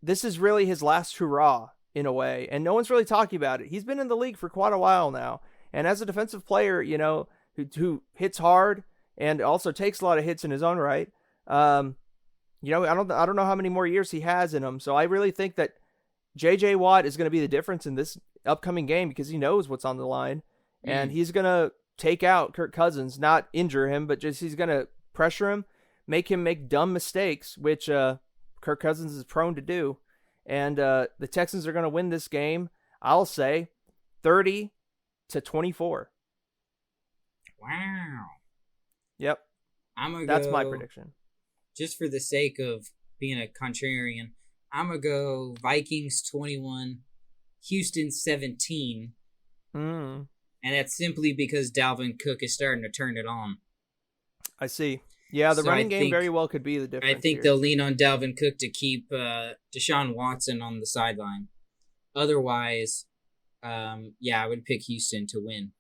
this is really his last hurrah in a way, and no one's really talking about it. He's been in the league for quite a while now, and as a defensive player, who hits hard and also takes a lot of hits in his own right, I don't know how many more years he has in him. So I really think that J.J. Watt is going to be the difference in this upcoming game because he knows what's on the line, and he's going to take out Kirk Cousins, not injure him, but just he's going to pressure him, make him make dumb mistakes, which Kirk Cousins is prone to do. And the Texans are going to win this game, I'll say, 30-24. Wow. Yep. That's my prediction. Just for the sake of being a contrarian, I'm going to go Vikings 21, Houston 17. And that's simply because Dalvin Cook is starting to turn it on. I see. Yeah, the running game very well could be the difference. I think they'll lean on Dalvin Cook to keep Deshaun Watson on the sideline. Otherwise, I would pick Houston to win.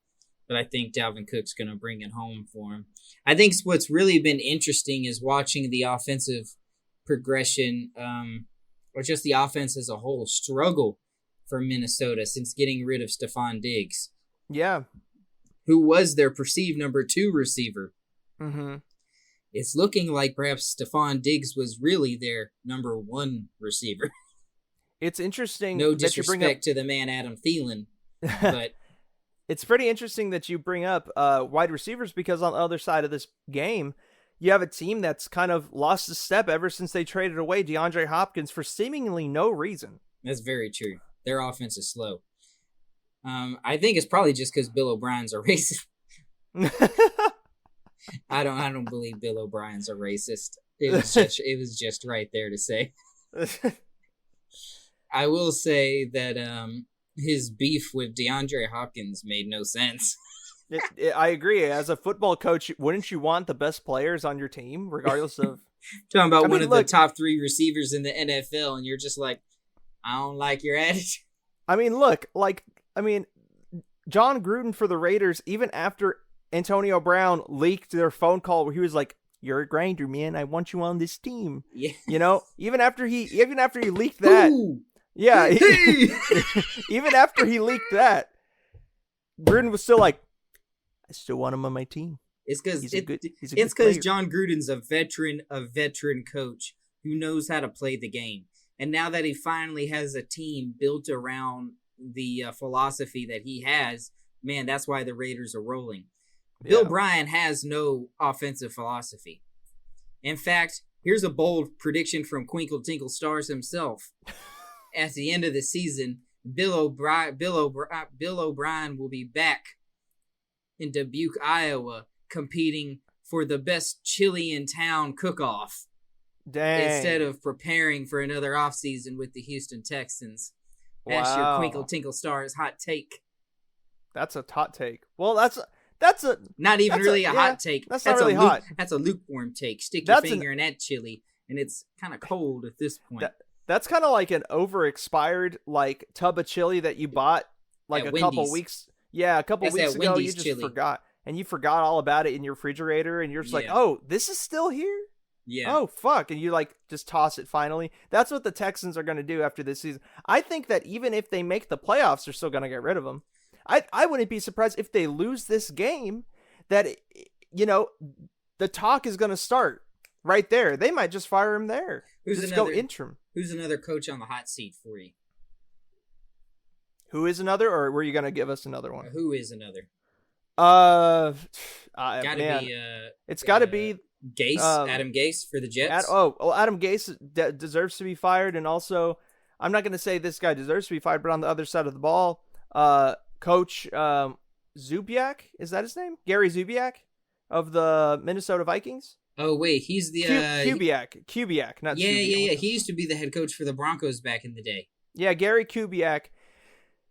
But I think Dalvin Cook's going to bring it home for him. I think what's really been interesting is watching the offensive progression, or just the offense as a whole, struggle for Minnesota since getting rid of Stephon Diggs. Yeah. Who was their perceived number 2 receiver. Mm-hmm. It's looking like perhaps Stephon Diggs was really their number 1 receiver. It's interesting. No disrespect to the man Adam Thielen, but it's pretty interesting that you bring up wide receivers because on the other side of this game, you have a team that's kind of lost a step ever since they traded away DeAndre Hopkins for seemingly no reason. That's very true. Their offense is slow. I think it's probably just because Bill O'Brien's a racist. I don't believe Bill O'Brien's a racist. It was just right there to say. I will say that his beef with DeAndre Hopkins made no sense. I agree. As a football coach, wouldn't you want the best players on your team, regardless of talking about one of the top 3 receivers in the NFL, and you're just like, I don't like your attitude. John Gruden for the Raiders, even after Antonio Brown leaked their phone call where he was like, "You're a grinder, man. I want you on this team." Yeah. Even after he leaked that. Ooh. Yeah. Even after he leaked that, Gruden was still like, I still want him on my team. It's because John Gruden's a veteran coach who knows how to play the game. And now that he finally has a team built around the philosophy that he has, man, that's why the Raiders are rolling. Bill O'Brien has no offensive philosophy. In fact, here's a bold prediction from Twinkle Tinkle Stars himself. At the end of the season, Bill O'Brien will be back in Dubuque, Iowa, competing for the best chili in town cook-off. Dang. Instead of preparing for another offseason with the Houston Texans. That's Wow. your Twinkle Tinkle Stars hot take. That's a hot take. Well, that's a not even really a hot take. That's not really hot. That's a lukewarm take. Stick your finger in that chili, and it's kind of cold at this point. That's kind of like an over-expired like tub of chili that you bought like At a couple Wendy's. weeks. Yeah, a couple That's weeks that ago. You Wendy's just chili. forgot, and you forgot all about it in your refrigerator, and you're just like, Yeah. "Oh, this is still here." Yeah. Oh fuck, and you like just toss it finally. That's what the Texans are going to do after this season. I think that even if they make the playoffs, they're still going to get rid of him. I wouldn't be surprised if they lose this game that the talk is going to start right there. They might just fire him there. Go interim. Who's another coach on the hot seat for you? Who is another, or were you going to give us another one? Who is another? It's got to be Gase, Adam Gase for the Jets. Adam Gase deserves to be fired, and also I'm not going to say this guy deserves to be fired, but on the other side of the ball, Coach Zubiak, is that his name? Gary Zubiak of the Minnesota Vikings. Oh wait, he's the Kubiak, not yeah. He used to be the head coach for the Broncos back in the day. Yeah, Gary Kubiak.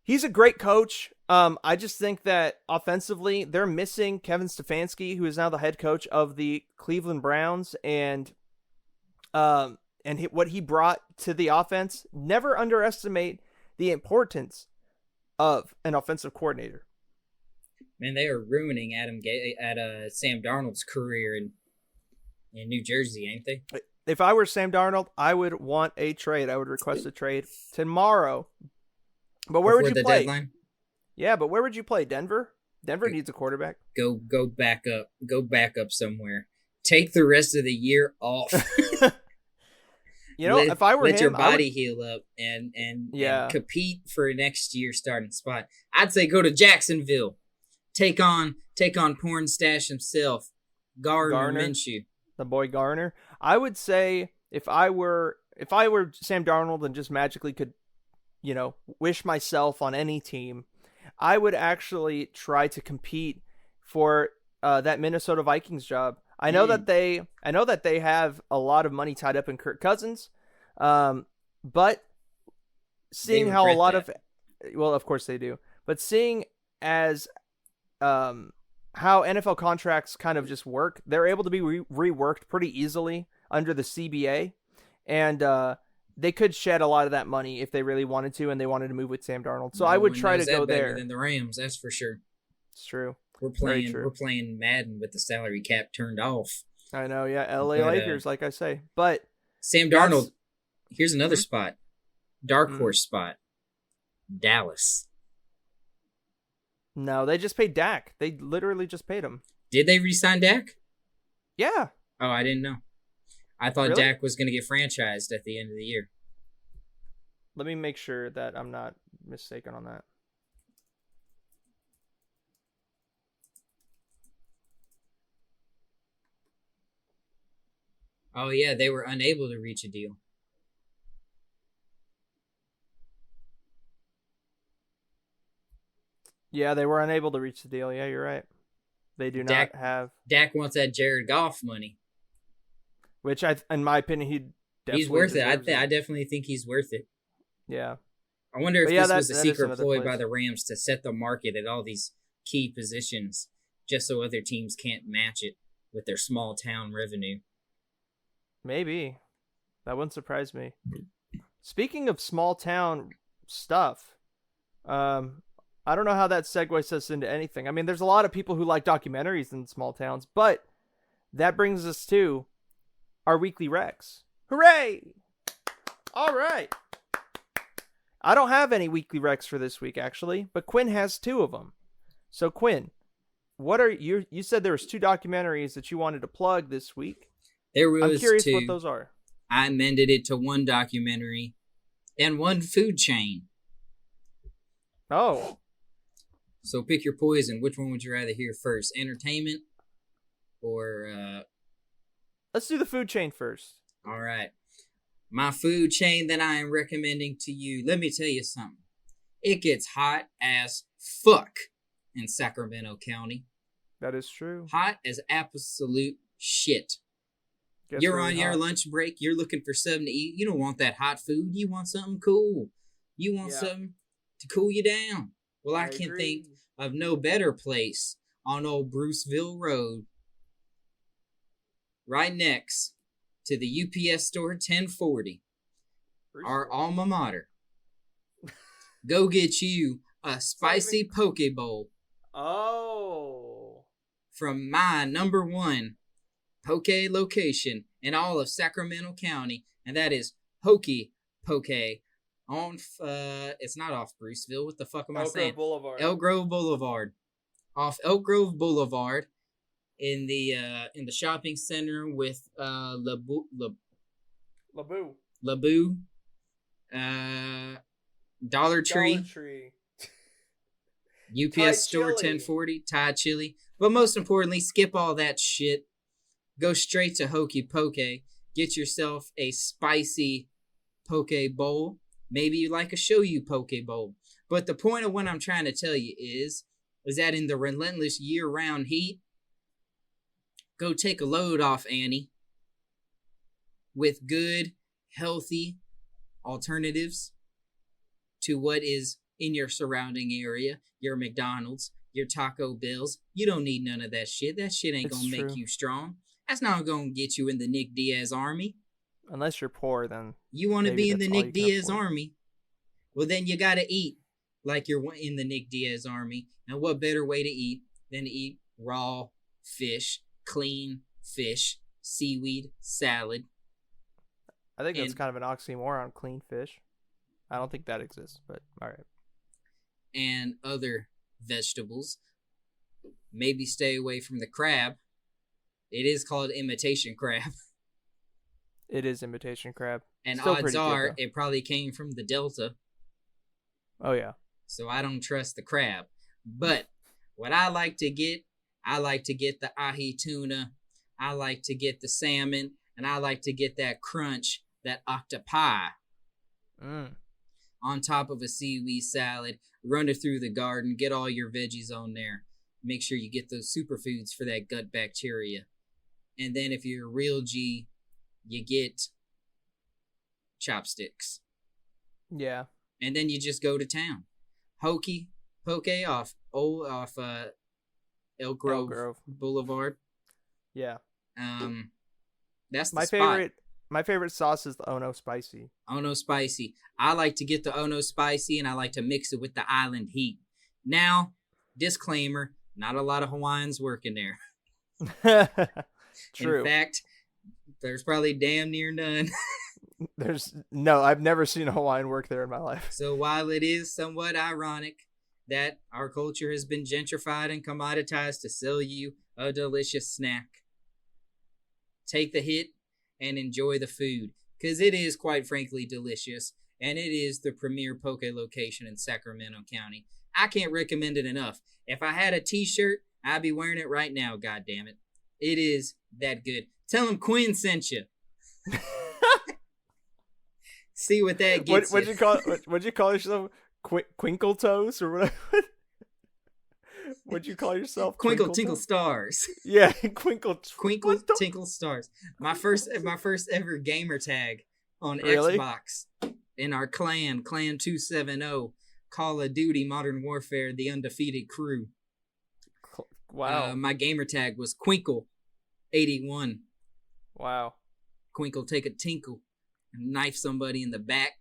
He's a great coach. I just think that offensively, they're missing Kevin Stefanski, who is now the head coach of the Cleveland Browns, and what he brought to the offense. Never underestimate the importance of an offensive coordinator. Man, they are ruining Sam Darnold's career in New Jersey, ain't they? If I were Sam Darnold, I would want a trade. I would request a trade tomorrow. But where would you play? Deadline? Yeah, but where would you play? Denver? Denver needs a quarterback. Go back up. Go back up somewhere. Take the rest of the year off. If I were him, let your body heal up and compete for next year's starting spot. I'd say go to Jacksonville. Take on porn stash himself, Gardner Minshew. The boy Garner. I would say if I were Sam Darnold and just magically could, wish myself on any team, I would actually try to compete for that Minnesota Vikings job. I know that they have a lot of money tied up in Kirk Cousins, but seeing how a lot of course they do, but seeing as how NFL contracts kind of just work, they're able to be reworked pretty easily under the CBA, and they could shed a lot of that money if they really wanted to, and they wanted to move with Sam Darnold. So I would try to go there. Than the Rams, that's for sure. It's true. We're playing Madden with the salary cap turned off. I know, yeah. LA Lakers, like I say. But Sam Darnold, here's another spot. Dark horse spot. Dallas. No, they just paid Dak. They literally just paid him. Did they re-sign Dak? Yeah. Oh, I didn't know. I thought Dak was going to get franchised at the end of the year. Let me make sure that I'm not mistaken on that. Oh, yeah, they were unable to reach a deal. Yeah, they were unable to reach the deal. Yeah, you're right. They do not have... Dak wants that Jared Goff money. Which, in my opinion, he's worth it. I definitely think he's worth it. Yeah. I wonder if this was a secret ploy by the Rams to set the market at all these key positions just so other teams can't match it with their small town revenue. Maybe. That wouldn't surprise me. Speaking of small town stuff, I don't know how that segues us into anything. I mean, there's a lot of people who like documentaries in small towns, but that brings us to our weekly Recs. Hooray! All right. I don't have any weekly Recs for this week, actually, but Quinn has two of them. So, Quinn, what are you said there was two documentaries that you wanted to plug this week. I'm curious what those are. I amended it to one documentary and one food chain. Oh. So pick your poison. Which one would you rather hear first? Entertainment or... Let's do the food chain first. All right. My food chain that I am recommending to you, let me tell you something. It gets hot as fuck in Sacramento County. That is true. Hot as absolute shit. You're on your lunch break. You're looking for something to eat. You don't want that hot food. You want something cool. You want something to cool you down. Well, I can think of no better place on old Bruceville Road, right next to the UPS store 1040. our alma mater. Go get you a spicy poke bowl. Oh. From my number one poke location in all of Sacramento County, and that is Hokey Poke on it's not off Bruceville. What the fuck am I saying? Elk Grove Boulevard. Elk Grove Boulevard. Off Elk Grove Boulevard in the shopping center with Laboo Dollar Tree. UPS Thai store chili. 1040, Thai chili. But most importantly, skip all that shit. Go straight to Hokey Poke. Get yourself a spicy poke bowl. Maybe you like a shoyu poke bowl. But the point of what I'm trying to tell you is that in the relentless year-round heat, go take a load off Annie with good, healthy alternatives to what is in your surrounding area, your McDonald's, your Taco Bells. You don't need none of that shit. That shit ain't gonna make you strong. That's not gonna get you in the Nick Diaz army. Unless you're poor, then you want to be in the Nick Diaz army. Well, then you gotta eat like you're in the Nick Diaz army. And what better way to eat than to eat raw fish, clean fish, seaweed, salad. I think that's kind of an oxymoron, clean fish. I don't think that exists, but all right. And other vegetables. Maybe stay away from the crab. It is called imitation crab. It is imitation crab. And still odds are it probably came from the Delta. Oh, yeah. So I don't trust the crab. But what I like to get the ahi tuna. I like to get the salmon. And I like to get that crunch, that octopi. On top of a seaweed salad. Run it through the garden. Get all your veggies on there. Make sure you get those superfoods for that gut bacteria. And then if you're a real G, you get chopsticks. Yeah. And then you just go to town. Hokey Poke off Elk Grove Boulevard. Yeah. That's the my spot. favorite. My favorite sauce is the Ono Spicy. Ono Spicy. I like to get the Ono Spicy and I like to mix it with the island heat. Now, disclaimer, not a lot of Hawaiians working there. True. In fact, there's probably damn near none. I've never seen a Hawaiian work there in my life. So while it is somewhat ironic that our culture has been gentrified and commoditized to sell you a delicious snack, take the hit and enjoy the food, because it is quite frankly delicious, and it is the premier poke location in Sacramento County. I can't recommend it enough. If I had a t-shirt, I'd be wearing it right now, goddammit. It is that good. Tell them Quinn sent you. See what that gets What'd you call yourself? Quinkle Toes or whatever? What'd you call yourself? Twinkle Tinkle Stars. Yeah, Twinkle Tinkle Stars. My first ever gamer tag on Really? Xbox in our clan 270, Call of Duty Modern Warfare, the Undefeated Crew. Wow. My gamer tag was Quinkle81. Wow. Quinkle take a tinkle and knife somebody in the back.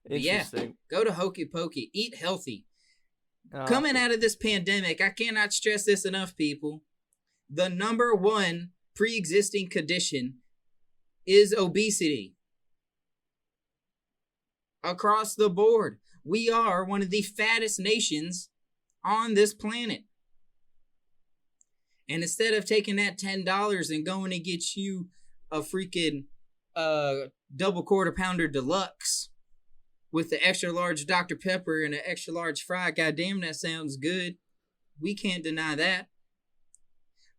Interesting. Yeah, go to Hokey Poke. Eat healthy. Coming out of this pandemic, I cannot stress this enough, people. The number one pre-existing condition is obesity. Across the board, we are one of the fattest nations on this planet. And instead of taking that $10 and going to get you a freaking double quarter pounder deluxe with the extra large Dr. Pepper and an extra large fry, goddamn, that sounds good. We can't deny that.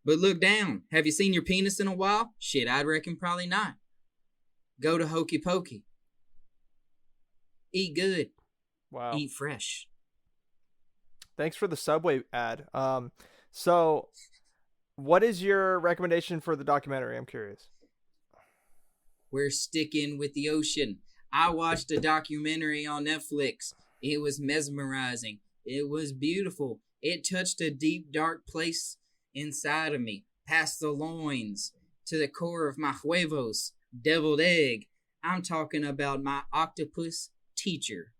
But look down. Have you seen your penis in a while? Shit, I'd reckon probably not. Go to Hokey Poke. Eat good. Wow. Eat fresh. Thanks for the Subway ad. So what is your recommendation for the documentary? I'm curious. We're sticking with the ocean. I watched a documentary on Netflix. It was mesmerizing. It was beautiful. It touched a deep, dark place inside of me, past the loins, to the core of my huevos, deviled egg. I'm talking about My Octopus Teacher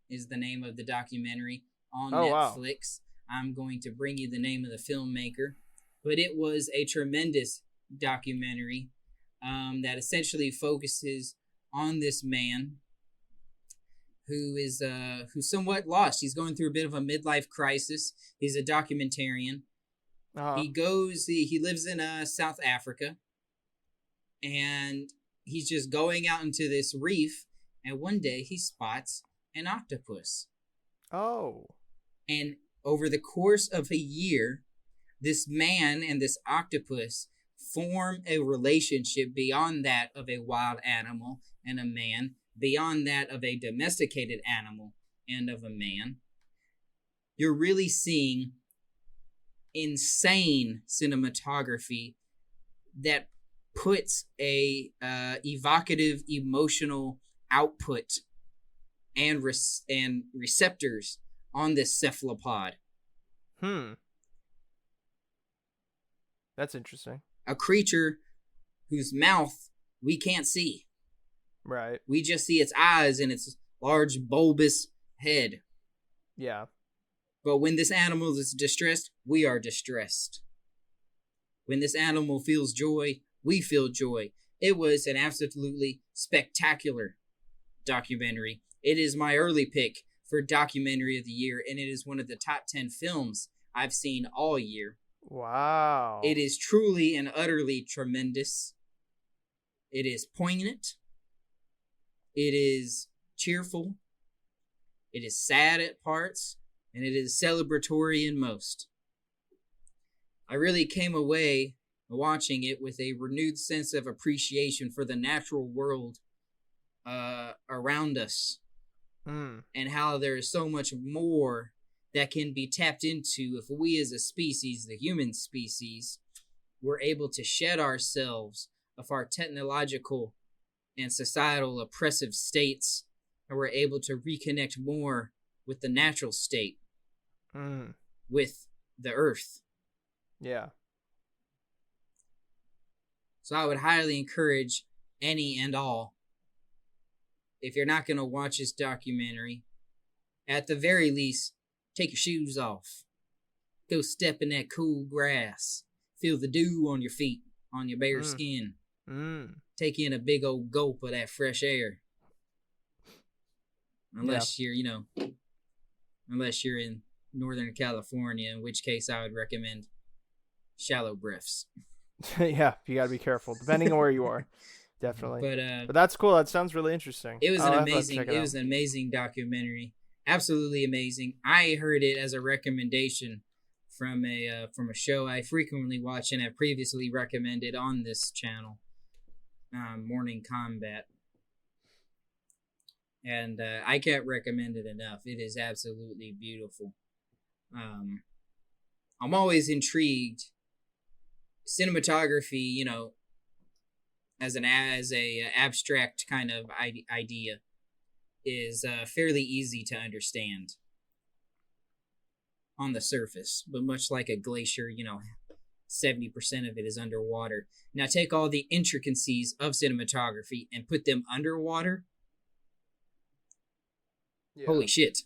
is the name of the documentary on Netflix. Wow. I'm going to bring you the name of the filmmaker, but it was a tremendous documentary that essentially focuses on this man who's somewhat lost. He's going through a bit of a midlife crisis. He's a documentarian. Uh-huh. He lives in South Africa, and he's just going out into this reef, and one day he spots an octopus. Oh. And over the course of a year, this man and this octopus form a relationship beyond that of a wild animal and a man, beyond that of a domesticated animal and of a man. You're really seeing insane cinematography that puts a evocative emotional output and receptors on this cephalopod. That's interesting. A creature whose mouth we can't see. Right. We just see its eyes and its large bulbous head. Yeah. But when this animal is distressed, we are distressed. When this animal feels joy, we feel joy. It was an absolutely spectacular documentary. It is my early pick for documentary of the year, and it is one of the top 10 films I've seen all year. Wow. It is truly and utterly tremendous. It is poignant. It is cheerful. It is sad at parts, and it is celebratory in most. I really came away watching it with a renewed sense of appreciation for the natural world around us, and how there is so much more that can be tapped into if we as a species, the human species, were able to shed ourselves of our technological and societal oppressive states, and we're able to reconnect more with the natural state, with the earth. Yeah. So I would highly encourage any and all, if you're not going to watch this documentary, at the very least, take your shoes off. Go step in that cool grass. Feel the dew on your feet, on your bare skin. Take in a big old gulp of that fresh air. Unless you're in Northern California, in which case I would recommend shallow breaths. Yeah, you gotta be careful, depending on where you are. Definitely. But that's cool. That sounds really interesting. It was an amazing documentary. Absolutely amazing. I heard it as a recommendation from a show I frequently watch and have previously recommended on this channel, Morning Combat. And I can't recommend it enough. It is absolutely beautiful. I'm always intrigued. Cinematography, as a abstract kind of idea, is fairly easy to understand on the surface, but much like a glacier, 70% of it is underwater. Now take all the intricacies of cinematography and put them underwater. Yeah. Holy shit.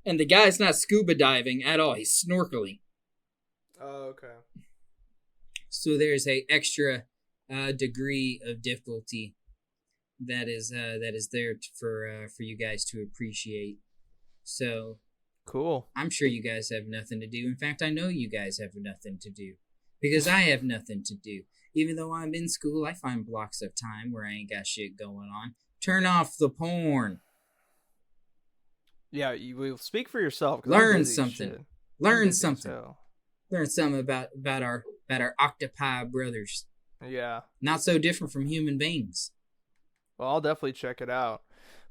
And the guy's not scuba diving at all, he's snorkeling. Oh, okay. So there's a extra degree of difficulty that is there for you guys to appreciate. So cool. I'm sure you guys have nothing to do. In fact, I know you guys have nothing to do because I have nothing to do. Even though I'm in school, I find blocks of time where I ain't got shit going on. Turn off the porn. Yeah, you will speak for yourself. Learn something. Learn something. So. Learn something about our octopi brothers. Yeah. Not so different from human beings. Well, I'll definitely check it out.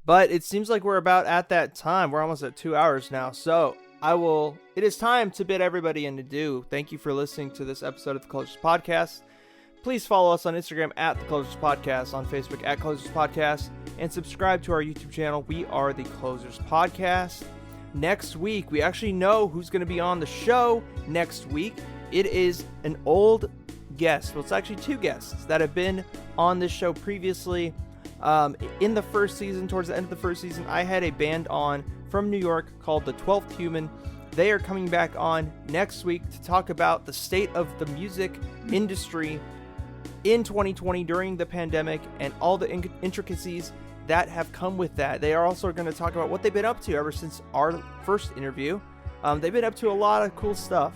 But it seems like we're about at that time. We're almost at 2 hours now. So it is time to bid everybody adieu. Thank you for listening to this episode of the Closers Podcast. Please follow us on Instagram at the Closers Podcast, on Facebook at Closers Podcast, and subscribe to our YouTube channel. We are the Closers Podcast. Next week, we actually know who's going to be on the show next week. It is an old guests. Well, it's actually two guests that have been on this show previously. In the first season, towards the end of the first season, I had a band on from New York called The 12th Human. They are coming back on next week to talk about the state of the music industry in 2020 during the pandemic and all the intricacies that have come with that. They are also going to talk about what they've been up to ever since our first interview. They've been up to a lot of cool stuff.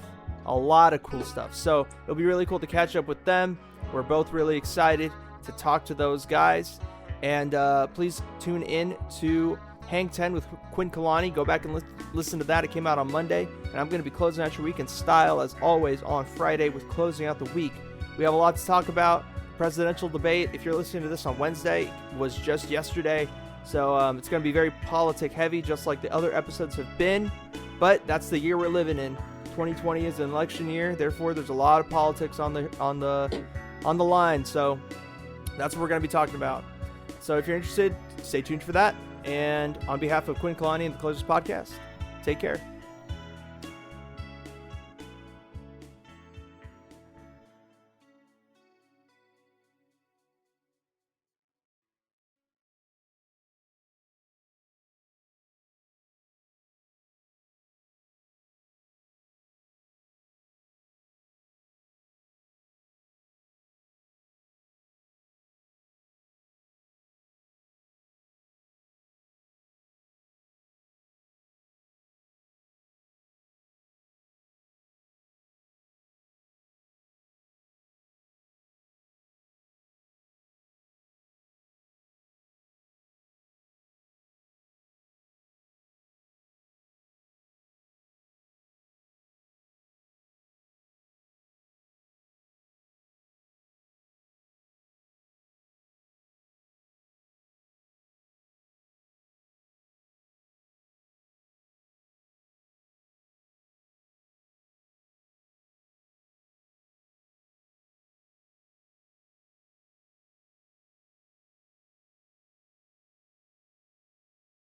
So it'll be really cool to catch up with them. We're both really excited to talk to those guys. And please tune in to Hang 10 with Quinn Kalani. Go back and listen to that. It came out on Monday. And I'm going to be closing out your week in style, as always, on Friday with closing out the week. We have a lot to talk about. Presidential debate, if you're listening to this on Wednesday, was just yesterday. So it's going to be very politic heavy, just like the other episodes have been. But that's the year we're living in. 2020 is an election year. Therefore, there's a lot of politics on the line. So that's what we're going to be talking about. So if you're interested, stay tuned for that. And on behalf of Quinn Kalani and the Closers Podcast, take care.